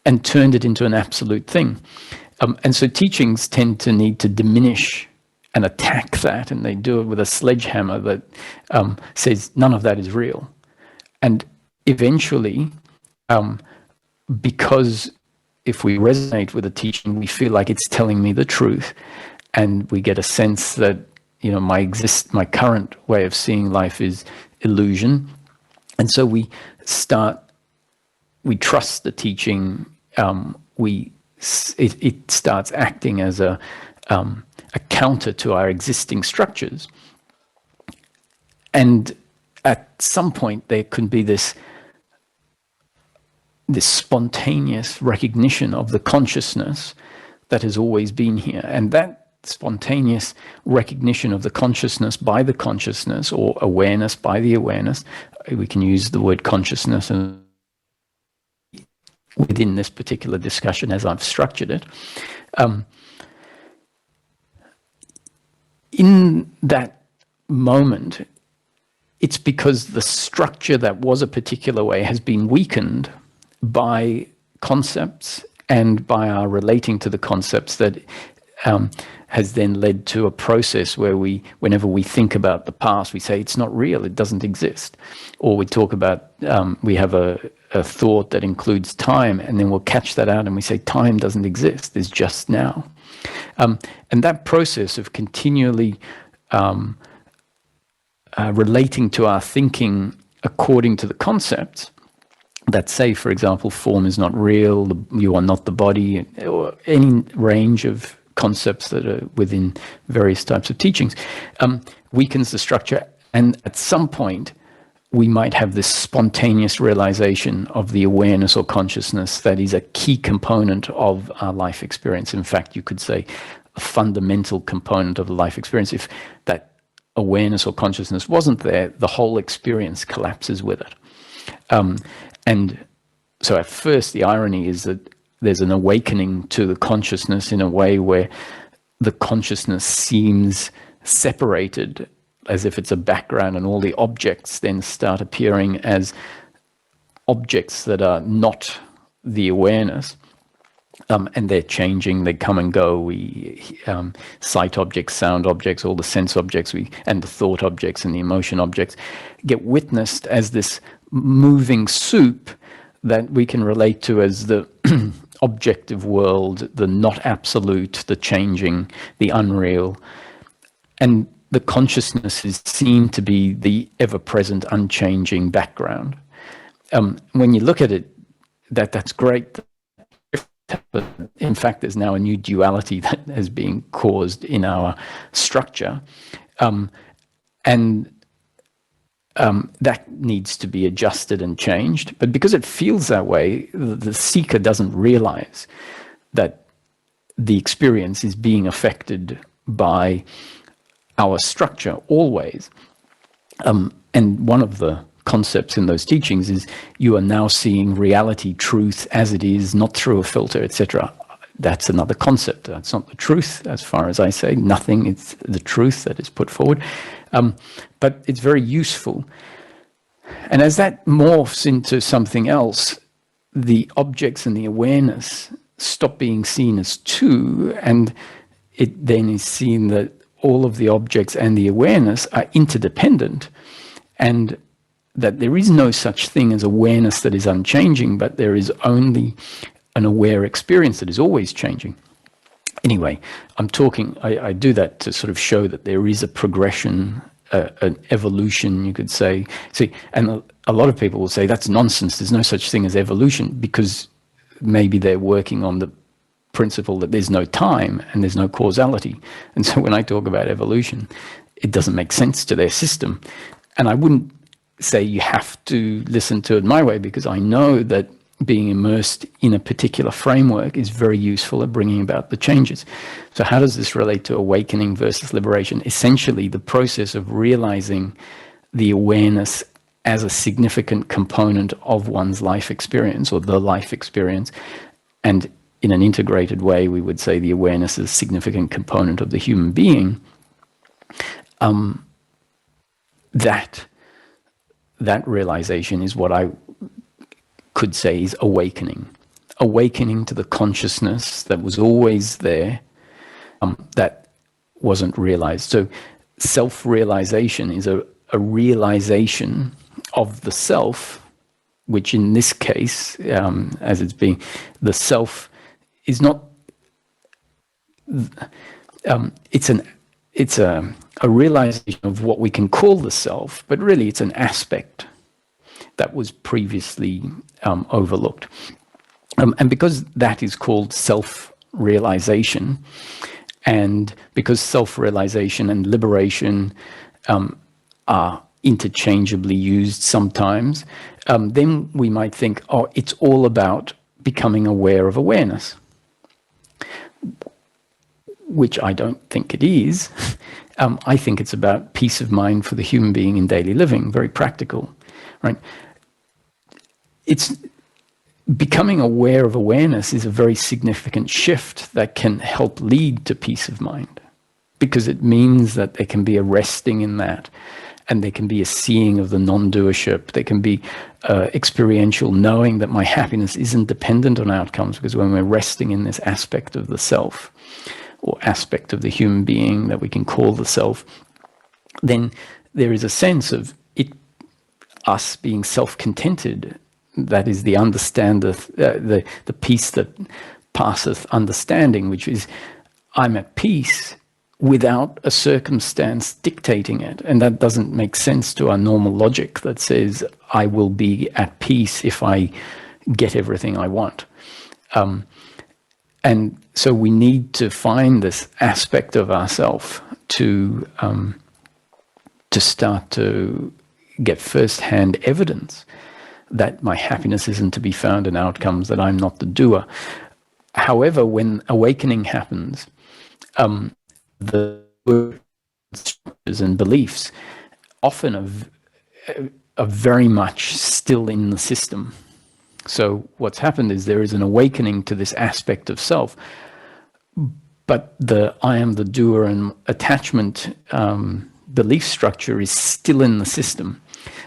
and turned it into an absolute thing. And so teachings tend to need to diminish and attack that, and they do it with a sledgehammer that says none of that is real. And eventually, because if we resonate with a teaching, we feel like it's telling me the truth, and we get a sense that my current way of seeing life is illusion, and so we trust the teaching. It starts acting as a counter to our existing structures. And at some point there could be this spontaneous recognition of the consciousness that has always been here. And that spontaneous recognition of the consciousness by the consciousness, or awareness by the awareness, we can use the word consciousness and within this particular discussion as I've structured it. In that moment, it's because the structure that was a particular way has been weakened by concepts and by our relating to the concepts that has then led to a process where whenever we think about the past, we say it's not real, it doesn't exist. Or we talk about, we have a thought that includes time, and then we'll catch that out and we say time doesn't exist, there's just now. And that process of continually relating to our thinking according to the concepts that say, for example, form is not real, you are not the body, or any range of concepts that are within various types of teachings, weakens the structure. And at some point, we might have this spontaneous realization of the awareness or consciousness that is a key component of our life experience. In fact, you could say a fundamental component of the life experience. If that awareness or consciousness wasn't there, the whole experience collapses with it. And so at first, the irony is that there's an awakening to the consciousness in a way where the consciousness seems separated, as if it's a background, and all the objects then start appearing as objects that are not the awareness. And they're changing, they come and go. We sight objects, sound objects, all the sense objects, and the thought objects and the emotion objects get witnessed as this moving soup that we can relate to as the objective world, the not absolute, the changing, the unreal. And the consciousness is seen to be the ever-present, unchanging background. When you look at it, that's great. But in fact, there's now a new duality that has been caused in our structure. And that needs to be adjusted and changed. But because it feels that way, the seeker doesn't realize that the experience is being affected by our structure always. And one of the concepts in those teachings is you are now seeing reality, truth as it is, not through a filter, etc. That's another concept. That's not the truth, as far as I say. Nothing is the truth that is put forward. But it's very useful. And as that morphs into something else, the objects and the awareness stop being seen as two, and it then is seen that all of the objects and the awareness are interdependent, and that there is no such thing as awareness that is unchanging, but there is only an aware experience that is always changing. Anyway, I do that to sort of show that there is a progression, an evolution, you could say. See, and a lot of people will say, that's nonsense, there's no such thing as evolution, because maybe they're working on the principle that there's no time and there's no causality. And so when I talk about evolution, it doesn't make sense to their system. And I wouldn't say you have to listen to it my way, because I know that being immersed in a particular framework is very useful at bringing about the changes. So how does this relate to awakening versus liberation? Essentially, the process of realizing the awareness as a significant component of one's life experience, or the life experience, and in an integrated way, we would say the awareness is a significant component of the human being. That realization is what I could say is awakening. Awakening to the consciousness that was always there, that wasn't realized. So self-realization is a realization of the self, which in this case, as it's being, the self is not, it's a realization of what we can call the self, but really it's an aspect that was previously overlooked. And because that is called self-realization, and because self-realization and liberation are interchangeably used sometimes, then we might think, oh, it's all about becoming aware of awareness, which I don't think it is. I think it's about peace of mind for the human being in daily living, very practical, right? It's becoming aware of awareness is a very significant shift that can help lead to peace of mind, because it means that there can be a resting in that, and there can be a seeing of the non-doership. There can be experiential knowing that my happiness isn't dependent on outcomes, because when we're resting in this aspect of the self, or aspect of the human being that we can call the self, then there is a sense of us being self-contented. That is the understandeth, the peace that passeth understanding, which is I'm at peace without a circumstance dictating it. And that doesn't make sense to our normal logic that says I will be at peace if I get everything I want. And so we need to find this aspect of ourself to start to get first-hand evidence that my happiness isn't to be found in outcomes, that I'm not the doer. However, when awakening happens, the structures and beliefs often are very much still in the system. So what's happened is there is an awakening to this aspect of self, but the I am the doer and attachment belief structure is still in the system.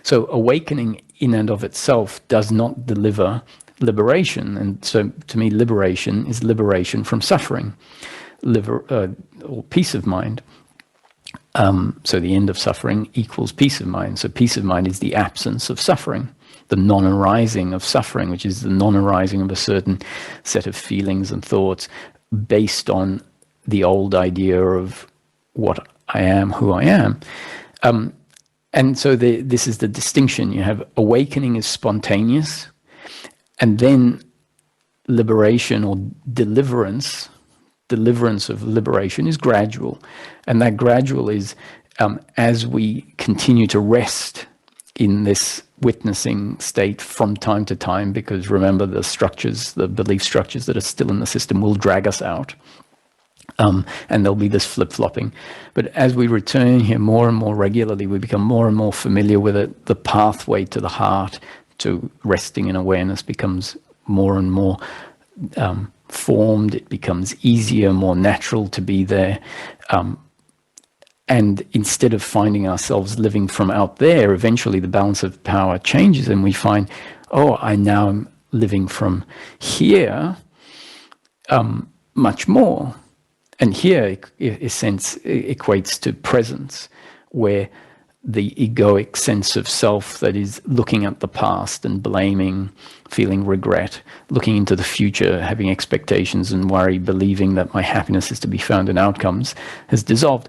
So awakening in and of itself does not deliver liberation. And so to me, liberation is liberation from suffering, or peace of mind. So the end of suffering equals peace of mind. So peace of mind is the absence of suffering, the non-arising of suffering, which is the non-arising of a certain set of feelings and thoughts based on the old idea of what I am, who I am. And so this is the distinction. You have awakening is spontaneous, and then liberation or deliverance of liberation is gradual. And that gradual is as we continue to rest in this witnessing state from time to time, because remember, the structures, the belief structures that are still in the system will drag us out. And there'll be this flip-flopping. But as we return here more and more regularly, we become more and more familiar with it. The pathway to the heart, to resting in awareness, becomes more and more formed. It becomes easier, more natural to be there. And instead of finding ourselves living from out there, eventually the balance of power changes and we find, oh, I now am living from here much more. And here, in a sense, equates to presence, where the egoic sense of self that is looking at the past and blaming, feeling regret, looking into the future, having expectations and worry, believing that my happiness is to be found in outcomes, has dissolved.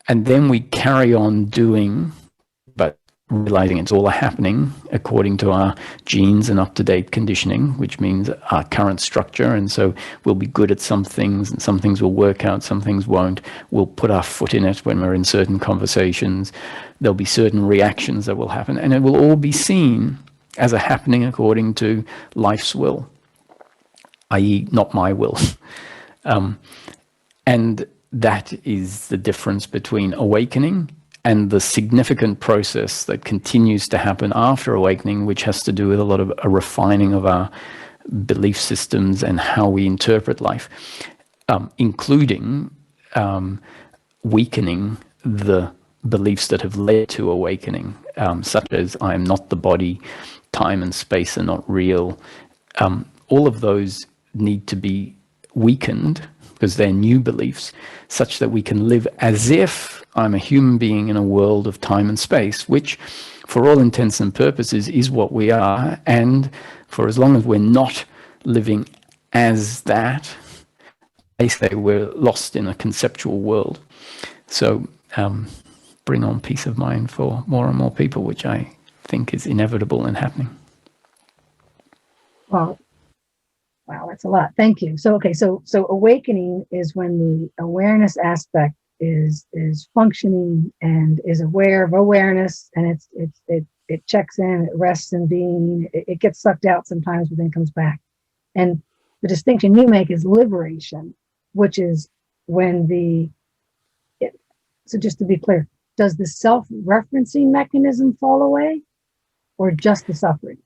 And then we carry on doing, but realizing it's all happening according to our genes and up-to-date conditioning, which means our current structure. And so we'll be good at some things, and some things will work out, some things won't. We'll put our foot in it when we're in certain conversations. There'll be certain reactions that will happen, and it will all be seen as a happening according to life's will, i.e. not my will. And that is the difference between awakening and the significant process that continues to happen after awakening, which has to do with a lot of a refining of our belief systems and how we interpret life, including weakening the beliefs that have led to awakening, such as I am not the body, time and space are not real. All of those need to be weakened because they're new beliefs, such that we can live as if I'm a human being in a world of time and space, which, for all intents and purposes, is what we are. And for as long as we're not living as that, they say we're lost in a conceptual world. So bring on peace of mind for more and more people, which I think is inevitable and happening. Well, wow, that's a lot. Thank you. So, okay, so awakening is when the awareness aspect is functioning and is aware of awareness, and it checks in, it rests in being, it gets sucked out sometimes, but then comes back. And the distinction you make is liberation, which is when so just to be clear, does the self-referencing mechanism fall away, or just the suffering?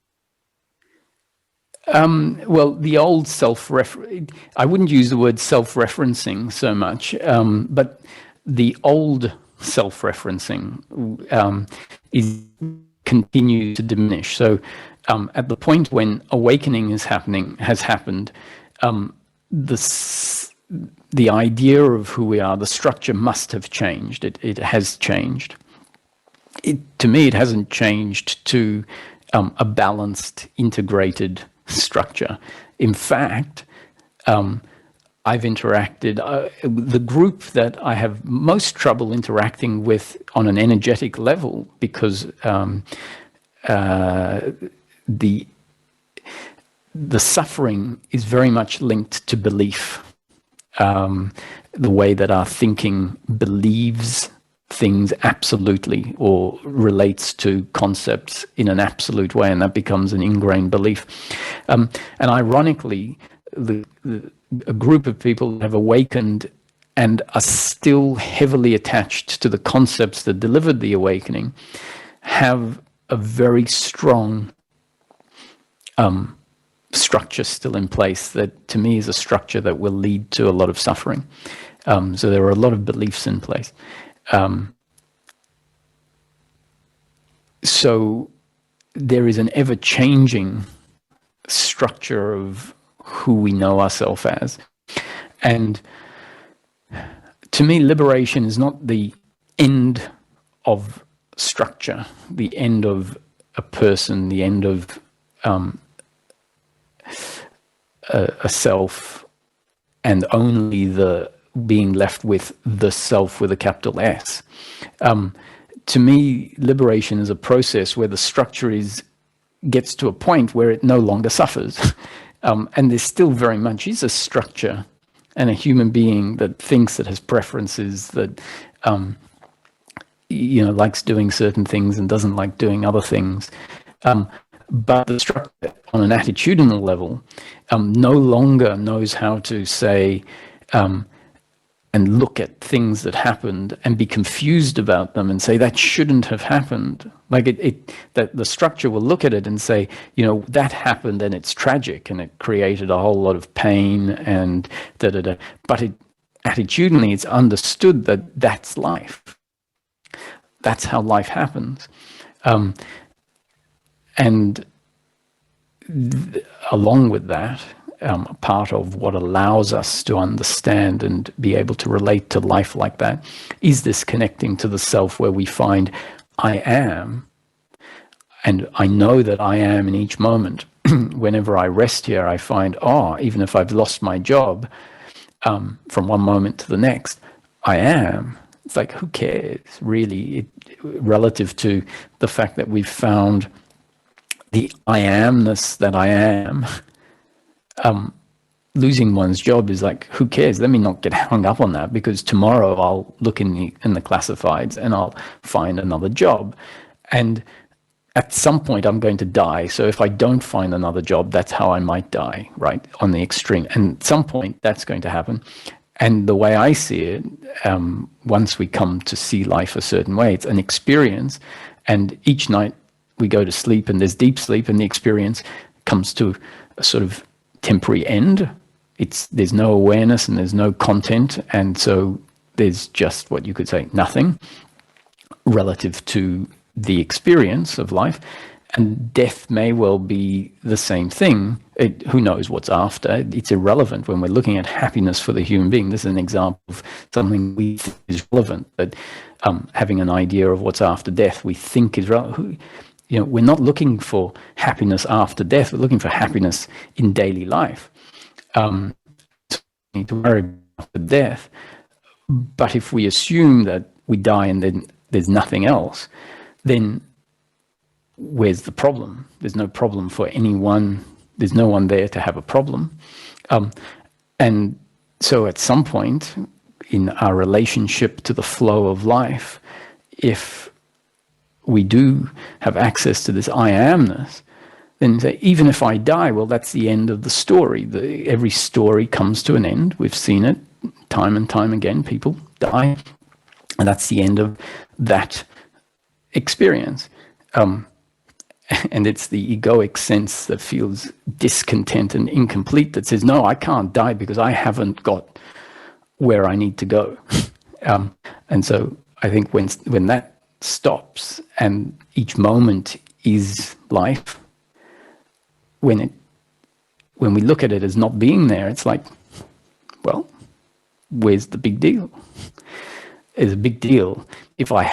Well, the old I wouldn't use the word self-referencing so much, but the old self-referencing continues to diminish. So at the point when awakening has happened, the idea of who we are, the structure must have changed. It has changed. To me, it hasn't changed to a balanced, integrated structure. In fact, I've interacted, the group that I have most trouble interacting with on an energetic level, because the suffering is very much linked to belief. The way that our thinking believes things absolutely, or relates to concepts in an absolute way, and that becomes an ingrained belief. And ironically, a group of people have awakened and are still heavily attached to the concepts that delivered the awakening have a very strong structure still in place that, to me, is a structure that will lead to a lot of suffering. So there are a lot of beliefs in place. So there is an ever-changing structure of who we know ourselves as. And to me, liberation is not the end of structure, the end of a person, the end of a self, and only the being left with the self with a capital S. To me, liberation is a process where the structure gets to a point where it no longer suffers. And there still very much is a structure and a human being that thinks, that has preferences, that likes doing certain things and doesn't like doing other things. But the structure on an attitudinal level no longer knows how to say and look at things that happened and be confused about them and say that shouldn't have happened. Like that the structure will look at it and say, that happened and it's tragic and it created a whole lot of pain and da-da-da. But attitudinally, it's understood that that's life. That's how life happens. And along with that, part of what allows us to understand and be able to relate to life like that is this connecting to the self, where we find I am, and I know that I am in each moment. Whenever I rest here, I find, even if I've lost my job, from one moment to the next, I am. It's like, who cares, really, relative to the fact that we've found the I amness that I am. Losing one's job is like, who cares? Let me not get hung up on that, because tomorrow I'll look in the classifieds and I'll find another job. And at some point I'm going to die. So if I don't find another job, that's how I might die, right? On the extreme. And at some point that's going to happen. And the way I see it, once we come to see life a certain way, it's an experience. And each night we go to sleep and there's deep sleep, and the experience comes to a sort of temporary end. There's no awareness and there's no content, and so there's just what you could say nothing relative to the experience of life. And death may well be the same thing. Who knows what's after? It's irrelevant when we're looking at happiness for the human being. This is an example of something we think is relevant, that having an idea of what's after death we think is relevant. We're not looking for happiness after death. We're looking for happiness in daily life. Need to worry about the death. But if we assume that we die and then there's nothing else, then where's the problem? There's no problem for anyone. There's no one there to have a problem. And so at some point in our relationship to the flow of life, if we do have access to this I amness, then say, even if I die, well, that's the end of the story. Every story comes to an end. We've seen it time and time again. People die, and that's the end of that experience. And it's the egoic sense that feels discontent and incomplete that says, no, I can't die because I haven't got where I need to go. And so I think when that stops and each moment is life, when we look at it as not being there, it's like, well, where's the big deal? It's a big deal if I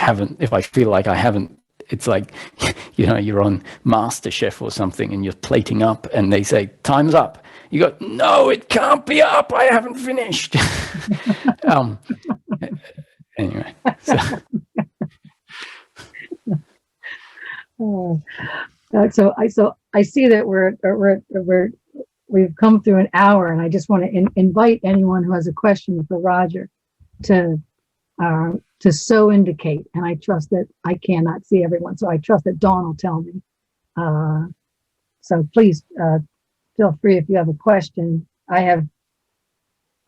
feel like I haven't. It's like, you're on MasterChef or something and you're plating up and they say, time's up. You go, no, it can't be up. I haven't finished. Anyway. So I see that we've come through an hour, and I just want to invite anyone who has a question for Roger to so indicate. And I trust that I cannot see everyone, so I trust that Dawn will tell me. So please feel free if you have a question. I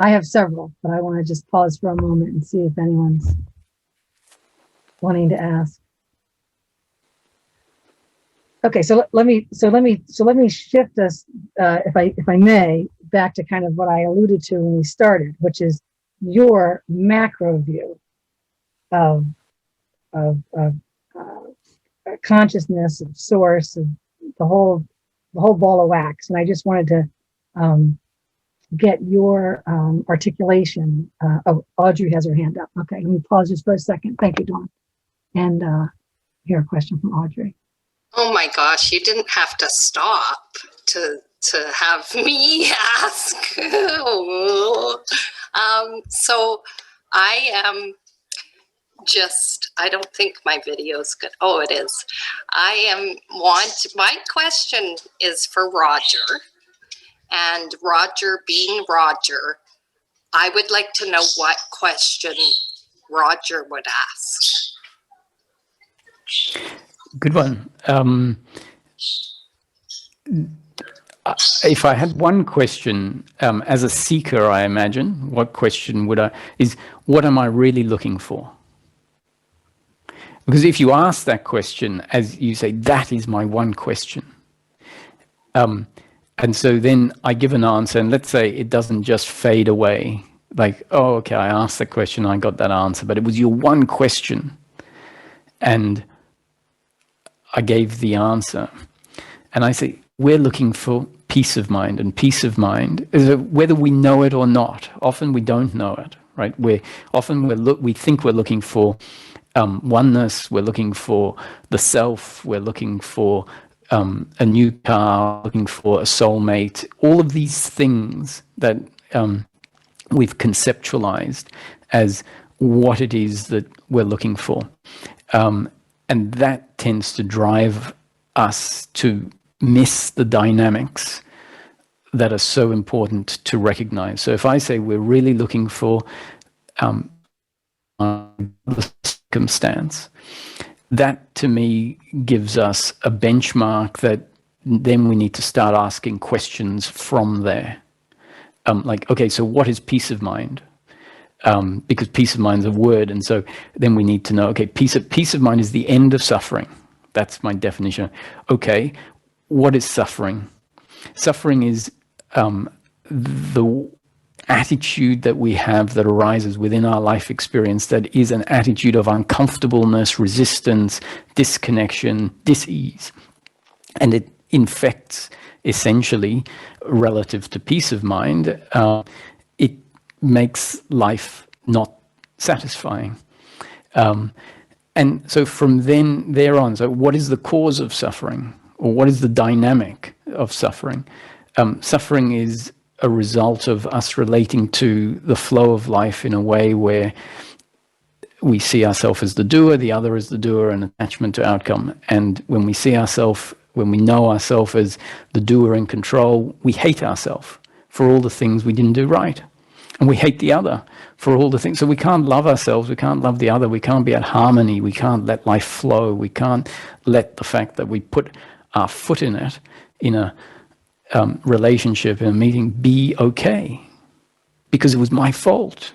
have several, but I want to just pause for a moment and see if anyone's wanting to ask. Okay, so let me shift us, if I may, back to kind of what I alluded to when we started, which is your macro view of consciousness, of source, of the whole the whole ball of wax. And I just wanted to get your articulation. Oh, Audrey has her hand up. Okay, let me pause just for a second. Thank you, Dawn. And here, a question from Audrey. Oh my gosh, you didn't have to stop to have me ask. So I am I don't think my video's good. Oh, it is. My question is for Roger. And Roger being Roger, I would like to know what question Roger would ask. Good one. If I had one question, as a seeker, I imagine, what question is what am I really looking for? Because if you ask that question, as you say, that is my one question. And so then I give an answer, and let's say it doesn't just fade away. Like, oh, okay, I asked that question, I got that answer, but it was your one question. And I gave the answer. And I say, we're looking for peace of mind, and peace of mind is whether we know it or not. Often we don't know it, right? We think we're looking for oneness, we're looking for the self, we're looking for a new car, looking for a soulmate, all of these things that we've conceptualized as what it is that we're looking for. And that tends to drive us to miss the dynamics that are so important to recognize. So if I say we're really looking for the circumstance, that to me gives us a benchmark that then we need to start asking questions from there. Like, okay, so what is peace of mind? Because peace of mind is a word, and so then we need to know, okay, peace of mind is the end of suffering. That's my definition. Okay, what is suffering? Suffering is the attitude that we have that arises within our life experience that is an attitude of uncomfortableness, resistance, disconnection, dis-ease. And it infects, essentially, relative to peace of mind, it makes life not satisfying. And so from there on, so what is the cause of suffering? Or what is the dynamic of suffering? Suffering is a result of us relating to the flow of life in a way where we see ourselves as the doer, the other as the doer, and attachment to outcome. And when we know ourselves as the doer in control, we hate ourselves for all the things we didn't do right. And we hate the other for all the things. So we can't love ourselves, we can't love the other, we can't be at harmony, we can't let life flow, we can't let the fact that we put our foot in it, in a relationship, in a meeting, be okay. Because it was my fault.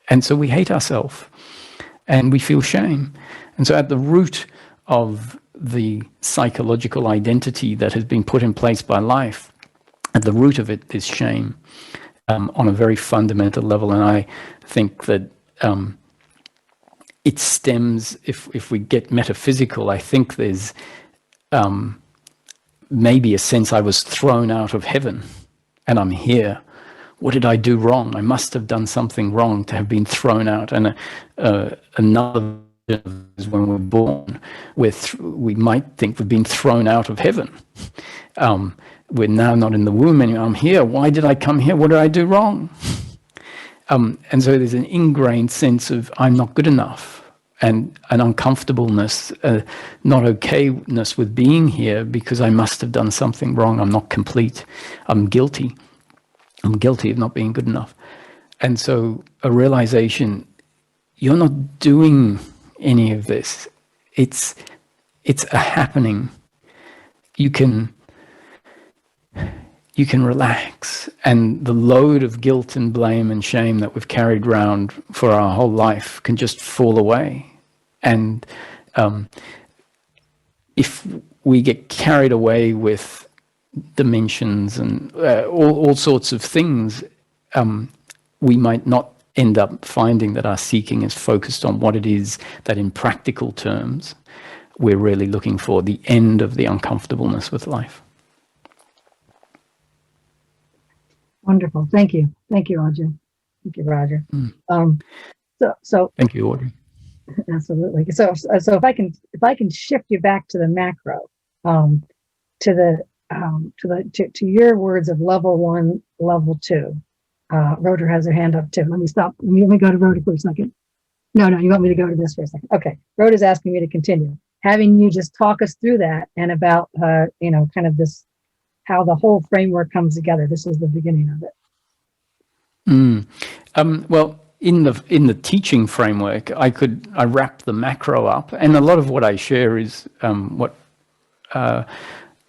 And so we hate ourselves. And we feel shame. And so at the root of the psychological identity that has been put in place by life, at the root of it is shame. On a very fundamental level, and I think that it stems, if we get metaphysical, I think there's maybe a sense I was thrown out of heaven, and I'm here. What did I do wrong? I must have done something wrong to have been thrown out. And another is when we're born, we might think we've been thrown out of heaven. We're now not in the womb anymore. I'm here. Why did I come here? What did I do wrong? And so there's an ingrained sense of I'm not good enough, and an uncomfortableness, not okayness with being here because I must have done something wrong. I'm not complete. I'm guilty. I'm guilty of not being good enough. And so a realization, you're not doing any of this. It's a happening. You can relax, and the load of guilt and blame and shame that we've carried around for our whole life can just fall away. And if we get carried away with dimensions and all sorts of things, we might not end up finding that our seeking is focused on what it is that in practical terms we're really looking for, the end of the uncomfortableness with life. Wonderful. Thank you. Thank you, Roger. Thank you, Roger. So Thank you, Audrey. absolutely. So if I can shift you back to the macro, to your words of level 1, level 2. Rhoda has her hand up too. Let me stop. Let me go to Rhoda for a second. No, you want me to go to this for a second? Okay. Rhoda's asking me to continue. Having you just talk us through that and about kind of this, how the whole framework comes together. This is the beginning of it. Well, in the teaching framework, I wrap the macro up, and a lot of what I share is what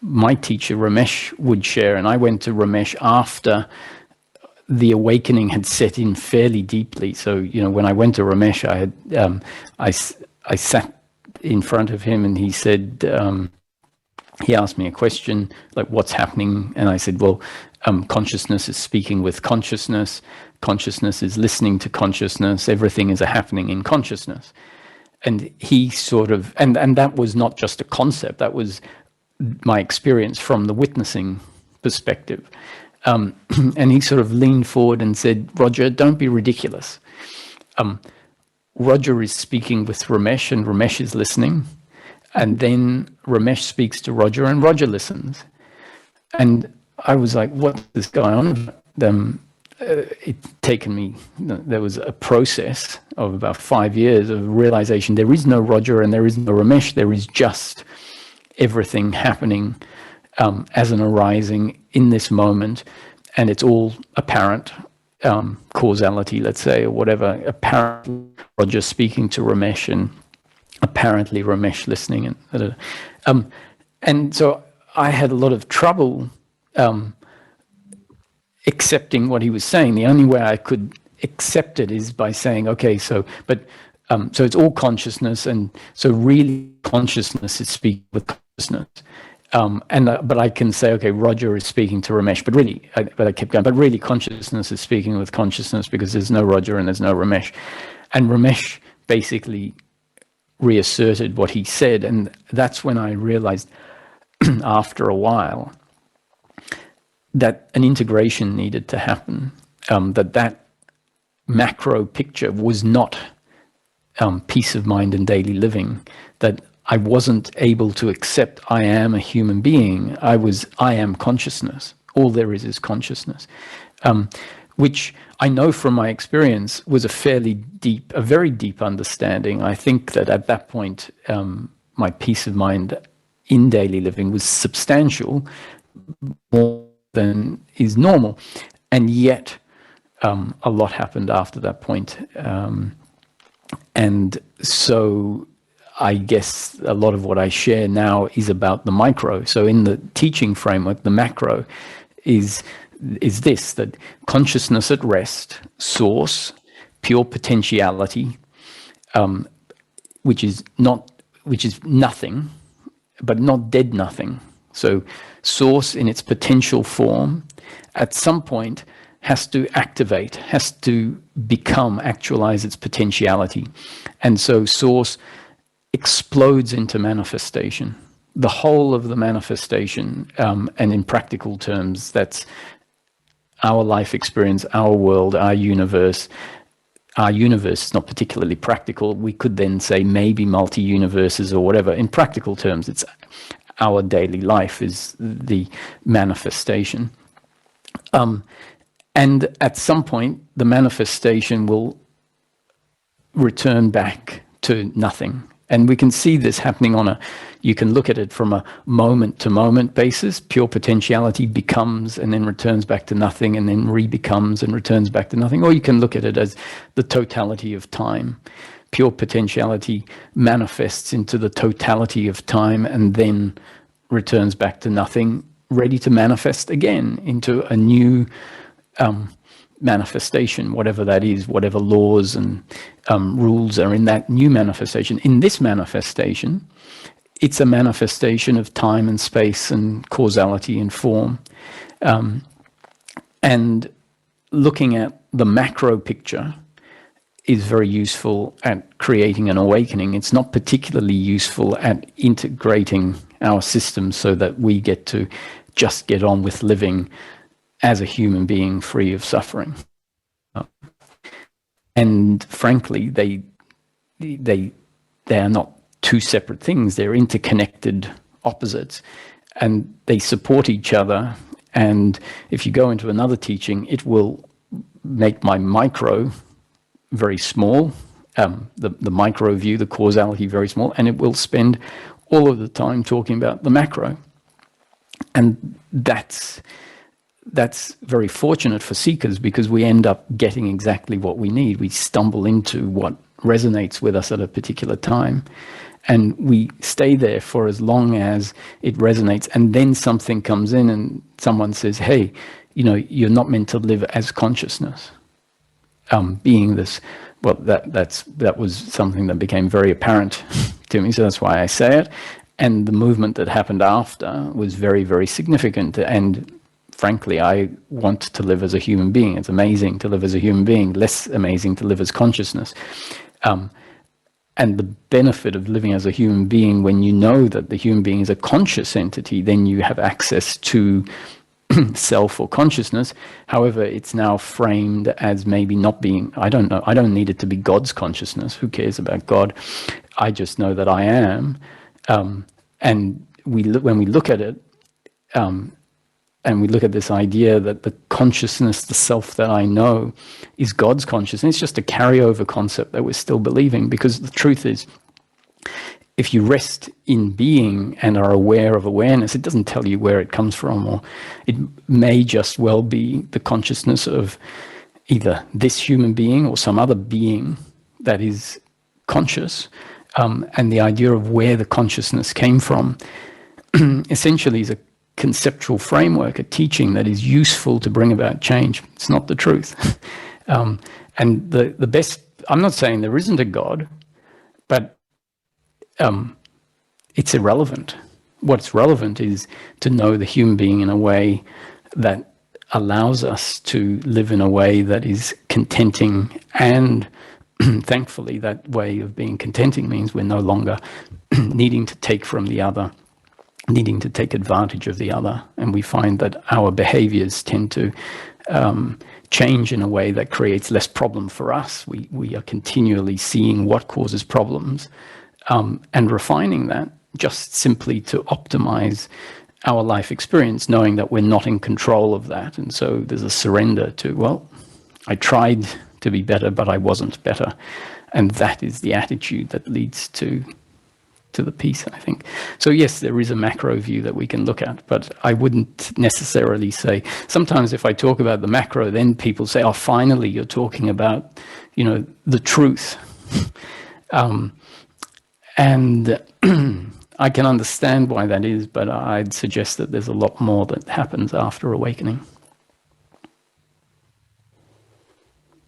my teacher Ramesh would share, and I went to Ramesh after the awakening had set in fairly deeply. So when I went to Ramesh, I sat in front of him, and he said, he asked me a question like, "What's happening?" And I said, "Well, consciousness is speaking with consciousness. Consciousness is listening to consciousness. Everything is a happening in consciousness." And he sort of, and that was not just a concept. That was my experience from the witnessing perspective. And he sort of leaned forward and said, "Roger, don't be ridiculous. Roger is speaking with Ramesh, and Ramesh is listening. And then Ramesh speaks to Roger, and Roger listens." And I was like, "What's this going on?" It's taken me, there was a process of about 5 years of realization there is no Roger and there is no Ramesh. There is just everything happening as an arising in this moment, and it's all apparent causality, let's say, or whatever. Apparently Roger speaking to Ramesh, and apparently Ramesh listening, and so I had a lot of trouble accepting what he was saying. The only way I could accept it is by saying, okay, so it's all consciousness, and so really consciousness is speaking with consciousness. But I can say, okay, Roger is speaking to Ramesh, but I kept going, but really consciousness is speaking with consciousness, because there's no Roger and there's no Ramesh. And Ramesh basically reasserted what he said, and that's when I realized after a while that an integration needed to happen, that macro picture was not peace of mind and daily living, that I wasn't able to accept I am a human being. I am consciousness. All there is consciousness, which I know from my experience was a very deep understanding. I think that at that point, my peace of mind in daily living was substantial, more than is normal, and yet a lot happened after that point. And so I guess a lot of what I share now is about the micro. So in the teaching framework, the macro is this, that consciousness at rest, source, pure potentiality, which is nothing, but not dead nothing. So source in its potential form at some point has to activate, has to actualize its potentiality. And so source explodes into manifestation. The whole of the manifestation, and in practical terms, that's our life experience, our world, our universe. Our universe is not particularly practical. We could then say maybe multi-universes or whatever. In practical terms, it's our daily life is the manifestation. And at some point, the manifestation will return back to nothing. And we can see this happening you can look at it from a moment-to-moment basis. Pure potentiality becomes and then returns back to nothing, and then re-becomes and returns back to nothing. Or you can look at it as the totality of time. Pure potentiality manifests into the totality of time and then returns back to nothing, ready to manifest again into a new manifestation, whatever that is, whatever laws and rules are in that new manifestation. In this manifestation, it's a manifestation of time and space and causality and form. And looking at the macro picture is very useful at creating an awakening. It's not particularly useful at integrating our systems so that we get to just get on with living as a human being free of suffering. And frankly, they are not two separate things. They're interconnected opposites, and they support each other. And if you go into another teaching, it will make my micro very small, the micro view, the causality very small, and it will spend all of the time talking about the macro. And that's very fortunate for seekers, because we end up getting exactly what we need. We stumble into what resonates with us at a particular time, and we stay there for as long as it resonates. And then something comes in and someone says, hey, you're not meant to live as consciousness. Being this, well, that was something that became very apparent to me, so that's why I say it. And the movement that happened after was very, very significant. And frankly, I want to live as a human being. It's amazing to live as a human being, less amazing to live as consciousness. And the benefit of living as a human being, when you know that the human being is a conscious entity, then you have access to self or consciousness. However, it's now framed as maybe not being, I don't know, I don't need it to be God's consciousness. Who cares about God? I just know that I am. And when we look at it, and we look at this idea that the consciousness, the self that I know, is God's consciousness, it's just a carryover concept that we're still believing, because the truth is, if you rest in being and are aware of awareness, it doesn't tell you where it comes from, or it may just well be the consciousness of either this human being or some other being that is conscious. And the idea of where the consciousness came from essentially is a conceptual framework, a teaching that is useful to bring about change. It's not the truth. And the best, I'm not saying there isn't a God, but it's irrelevant. What's relevant is to know the human being in a way that allows us to live in a way that is contenting, and thankfully that way of being contenting means we're no longer needing to take from the other, needing to take advantage of the other. And we find that our behaviors tend to change in a way that creates less problem for us. We are continually seeing what causes problems, and refining that just simply to optimize our life experience, knowing that we're not in control of that. And so there's a surrender to, well, I tried to be better, but I wasn't better. And that is the attitude that leads to the peace, I think. So yes, there is a macro view that we can look at, but I wouldn't necessarily say, sometimes if I talk about the macro, then people say, oh, finally you're talking about, the truth. And I can understand why that is, but I'd suggest that there's a lot more that happens after awakening.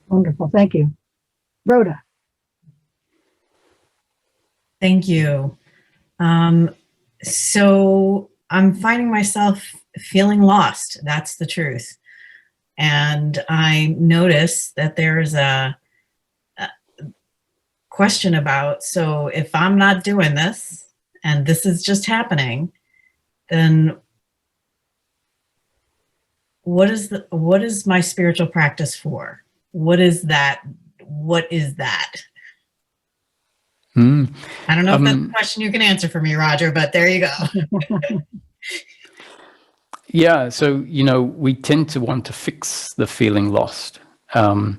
Wonderful. Thank you. Rhoda. Thank you. So I'm finding myself feeling lost. That's the truth. And I notice that there's a question about, so if I'm not doing this and this is just happening, then what is my spiritual practice for? What is that? What is that? I don't know if that's a question you can answer for me, Roger, but there you go. Yeah, so, we tend to want to fix the feeling lost. And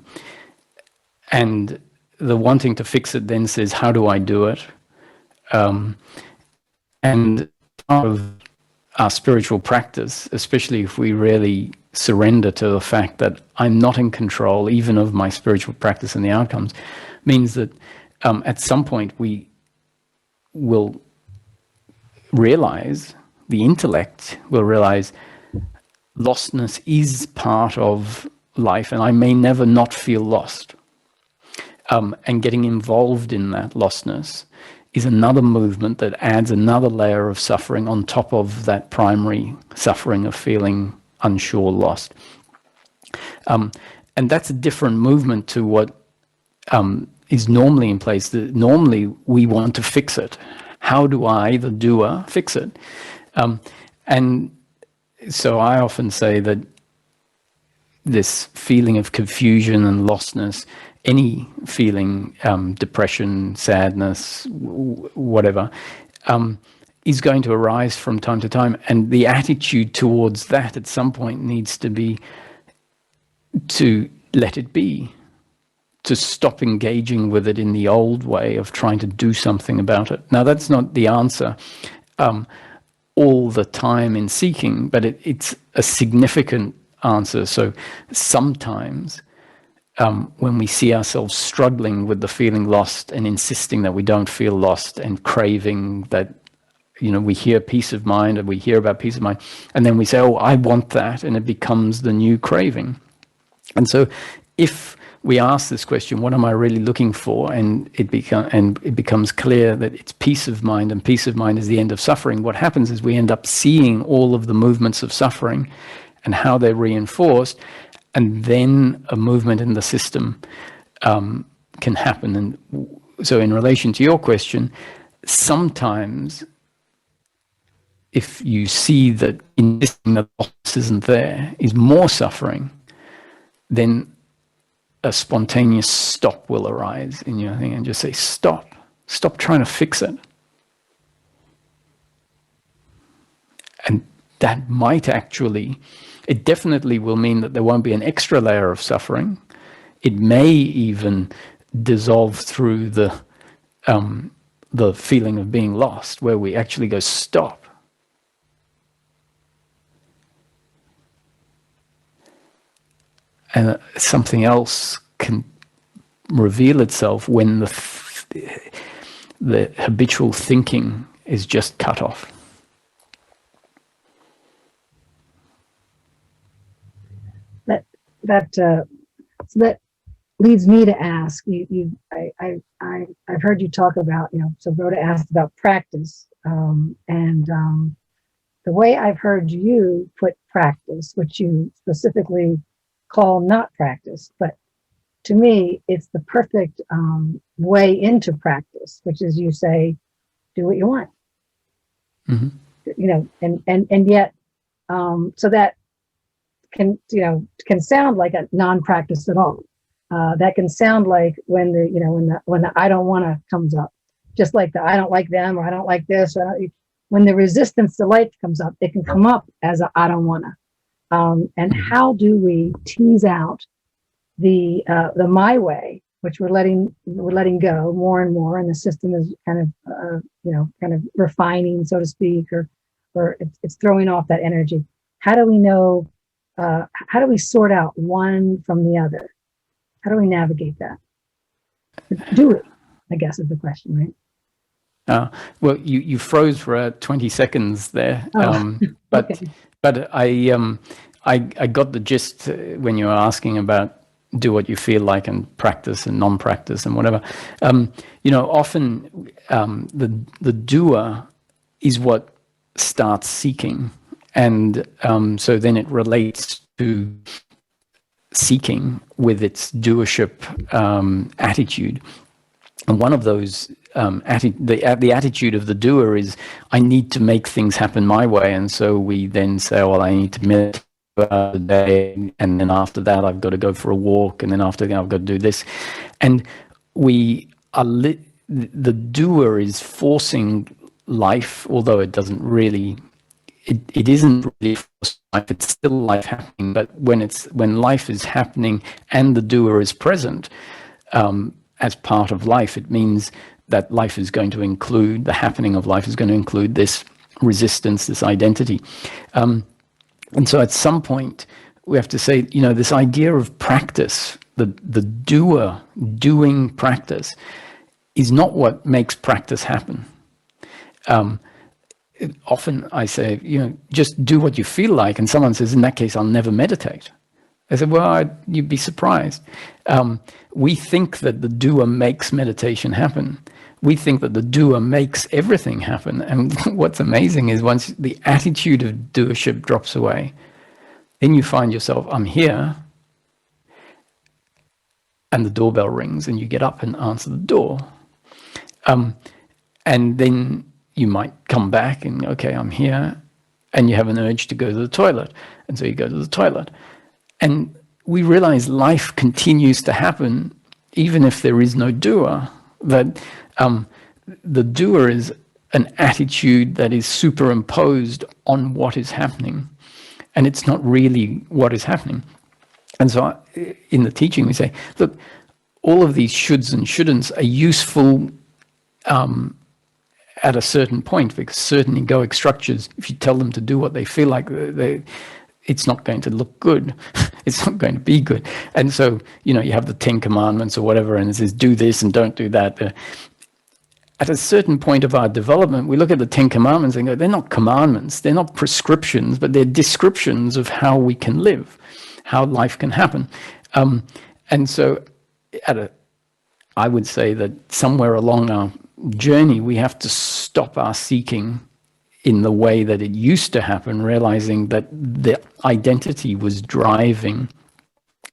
the wanting to fix it then says, how do I do it? And part of our spiritual practice, especially if we really surrender to the fact that I'm not in control even of my spiritual practice and the outcomes, means that at some point we will realize, the intellect will realize, lostness is part of life, and I may never not feel lost. And getting involved in that lostness is another movement that adds another layer of suffering on top of that primary suffering of feeling unsure, lost. And that's a different movement to what is normally in place. Normally, we want to fix it. How do I, the doer, fix it? And so I often say that this feeling of confusion and lostness, any feeling, depression, sadness, whatever, is going to arise from time to time. And the attitude towards that at some point needs to be to let it be, to stop engaging with it in the old way of trying to do something about it. Now, that's not the answer all the time in seeking, but it's a significant answer. So sometimes when we see ourselves struggling with the feeling lost and insisting that we don't feel lost and craving that, we hear peace of mind, and we hear about peace of mind, and then we say, oh, I want that, and it becomes the new craving. And so if we ask this question, what am I really looking for? And it becomes clear that it's peace of mind, and peace of mind is the end of suffering. What happens is we end up seeing all of the movements of suffering and how they're reinforced, and then a movement in the system can happen. And so in relation to your question, sometimes if you see that insisting that the loss isn't there is more suffering, then a spontaneous stop will arise in your thing and just say, stop trying to fix it. And that might actually, it definitely will mean that there won't be an extra layer of suffering. It may even dissolve through the feeling of being lost, where we actually go, stop. And something else can reveal itself when the habitual thinking is just cut off. That leads me to ask you. I've heard you talk about, so Rhoda asked about practice, and the way I've heard you put practice, which you specifically call not practice, but to me, it's the perfect way into practice, which is you say, do what you want, and yet, so that can sound like a non-practice at all. That can sound like when the I don't wanna comes up, just like the I don't like them, or I don't like this, when the resistance to life comes up, it can come up as a I don't wanna. And how do we tease out the my way, which we're letting go more and more, and the system is kind of refining, so to speak, or it's throwing off that energy. How do we know? How do we sort out one from the other? How do we navigate that? Do it, I guess, is the question, right? Well, you froze for 20 seconds there, but Okay. But I got the gist when you were asking about do what you feel like and practice and non-practice and whatever. Often the doer is what starts seeking, and so then it relates to seeking with its doership attitude. And one of those, the attitude of the doer is, I need to make things happen my way. And so we then say, well, I need to meditate a day, and then after that, I've got to go for a walk, and then after that, I've got to do this. And we are the doer is forcing life, although it doesn't really, it isn't really forced life, it's still life happening. But when life is happening and the doer is present, as part of life, it means that life is going to include, the happening of life is going to include this resistance, this identity. And so at some point, we have to say, this idea of practice, the doer doing practice, is not what makes practice happen. Often I say, just do what you feel like, and someone says, in that case, I'll never meditate. I said, well, you'd be surprised. We think that the doer makes meditation happen. We think that the doer makes everything happen. And what's amazing is once the attitude of doership drops away, then you find yourself, I'm here, and the doorbell rings, and you get up and answer the door. And then you might come back and, okay, I'm here, and you have an urge to go to the toilet. And so you go to the toilet. And we realize life continues to happen even if there is no doer, that the doer is an attitude that is superimposed on what is happening, and it's not really what is happening. And so in the teaching we say, look, all of these shoulds and shouldn'ts are useful at a certain point, because certain egoic structures, if you tell them to do what they feel like, it's not going to look good. It's not going to be good. And so, you have the 10 commandments or whatever, and it says, do this and don't do that. At a certain point of our development, we look at the 10 commandments and go, they're not commandments, they're not prescriptions, but they're descriptions of how we can live, how life can happen. And so I would say that somewhere along our journey, we have to stop our seeking in the way that it used to happen, realizing that the identity was driving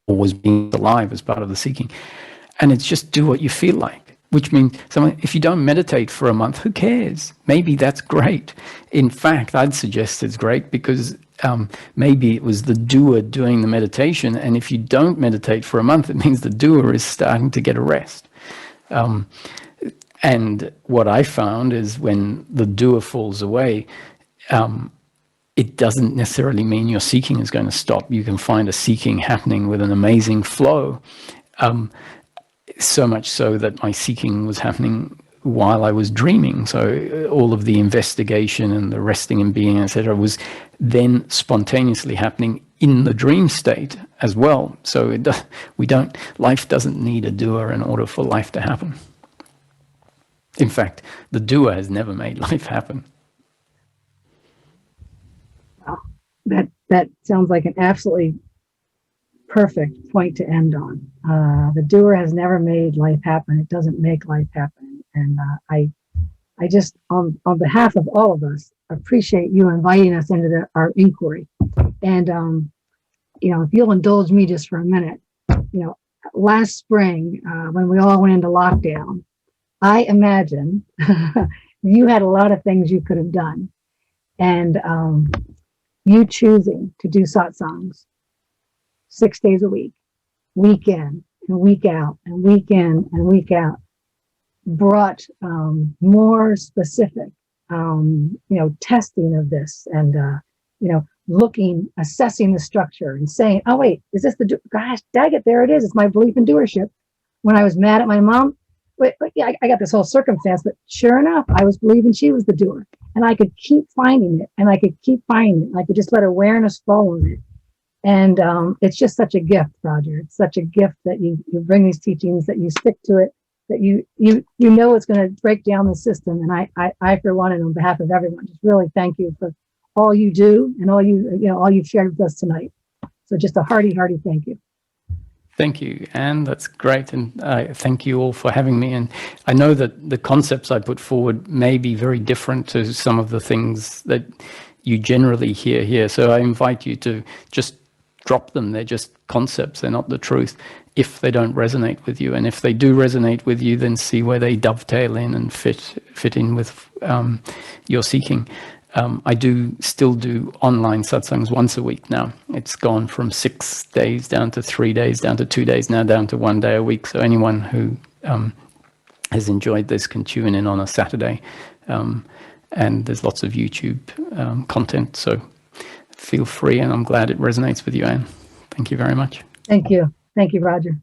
or was being alive as part of the seeking. And it's just do what you feel like, which means if you don't meditate for a month, who cares? Maybe that's great. In fact, I'd suggest it's great because maybe it was the doer doing the meditation. And if you don't meditate for a month, it means the doer is starting to get a rest. And what I found is when the doer falls away, it doesn't necessarily mean your seeking is going to stop. You can find a seeking happening with an amazing flow. So much so that my seeking was happening while I was dreaming. So all of the investigation and the resting and being, etc., was then spontaneously happening in the dream state as well. So life doesn't need a doer in order for life to happen. In fact, the doer has never made life happen. Wow. That sounds like an absolutely perfect point to end on. The doer has never made life happen. It doesn't make life happen. And I just, on behalf of all of us, appreciate you inviting us into our inquiry. And, if you'll indulge me just for a minute, last spring, when we all went into lockdown, I imagine you had a lot of things you could have done. And you choosing to do satsangs 6 days a week, week in and week out, and week in and week out, brought more specific, testing of this and, assessing the structure and saying, oh, wait, is this gosh, dag it, there it is. It's my belief in doership. When I was mad at my mom, but yeah, I got this whole circumstance, but sure enough, I was believing she was the doer, and I could keep finding it, and I could keep finding it. I could just let awareness fall on it. And it's just such a gift, Roger. It's such a gift that you bring these teachings, that you stick to it, that you know it's going to break down the system. And I for one, and on behalf of everyone, just really thank you for all you do and all you've shared with us tonight. So just a hearty thank you. Thank you, Anne. That's great. And thank you all for having me. And I know that the concepts I put forward may be very different to some of the things that you generally hear here. So I invite you to just drop them. They're just concepts. They're not the truth if they don't resonate with you. And if they do resonate with you, then see where they dovetail in and fit in with your seeking. I still do online satsangs once a week now. It's gone from 6 days down to 3 days, down to 2 days, now down to 1 day a week. So anyone who has enjoyed this can tune in on a Saturday. And there's lots of YouTube content. So feel free, and I'm glad it resonates with you, Anne. Thank you very much. Thank you. Thank you, Roger.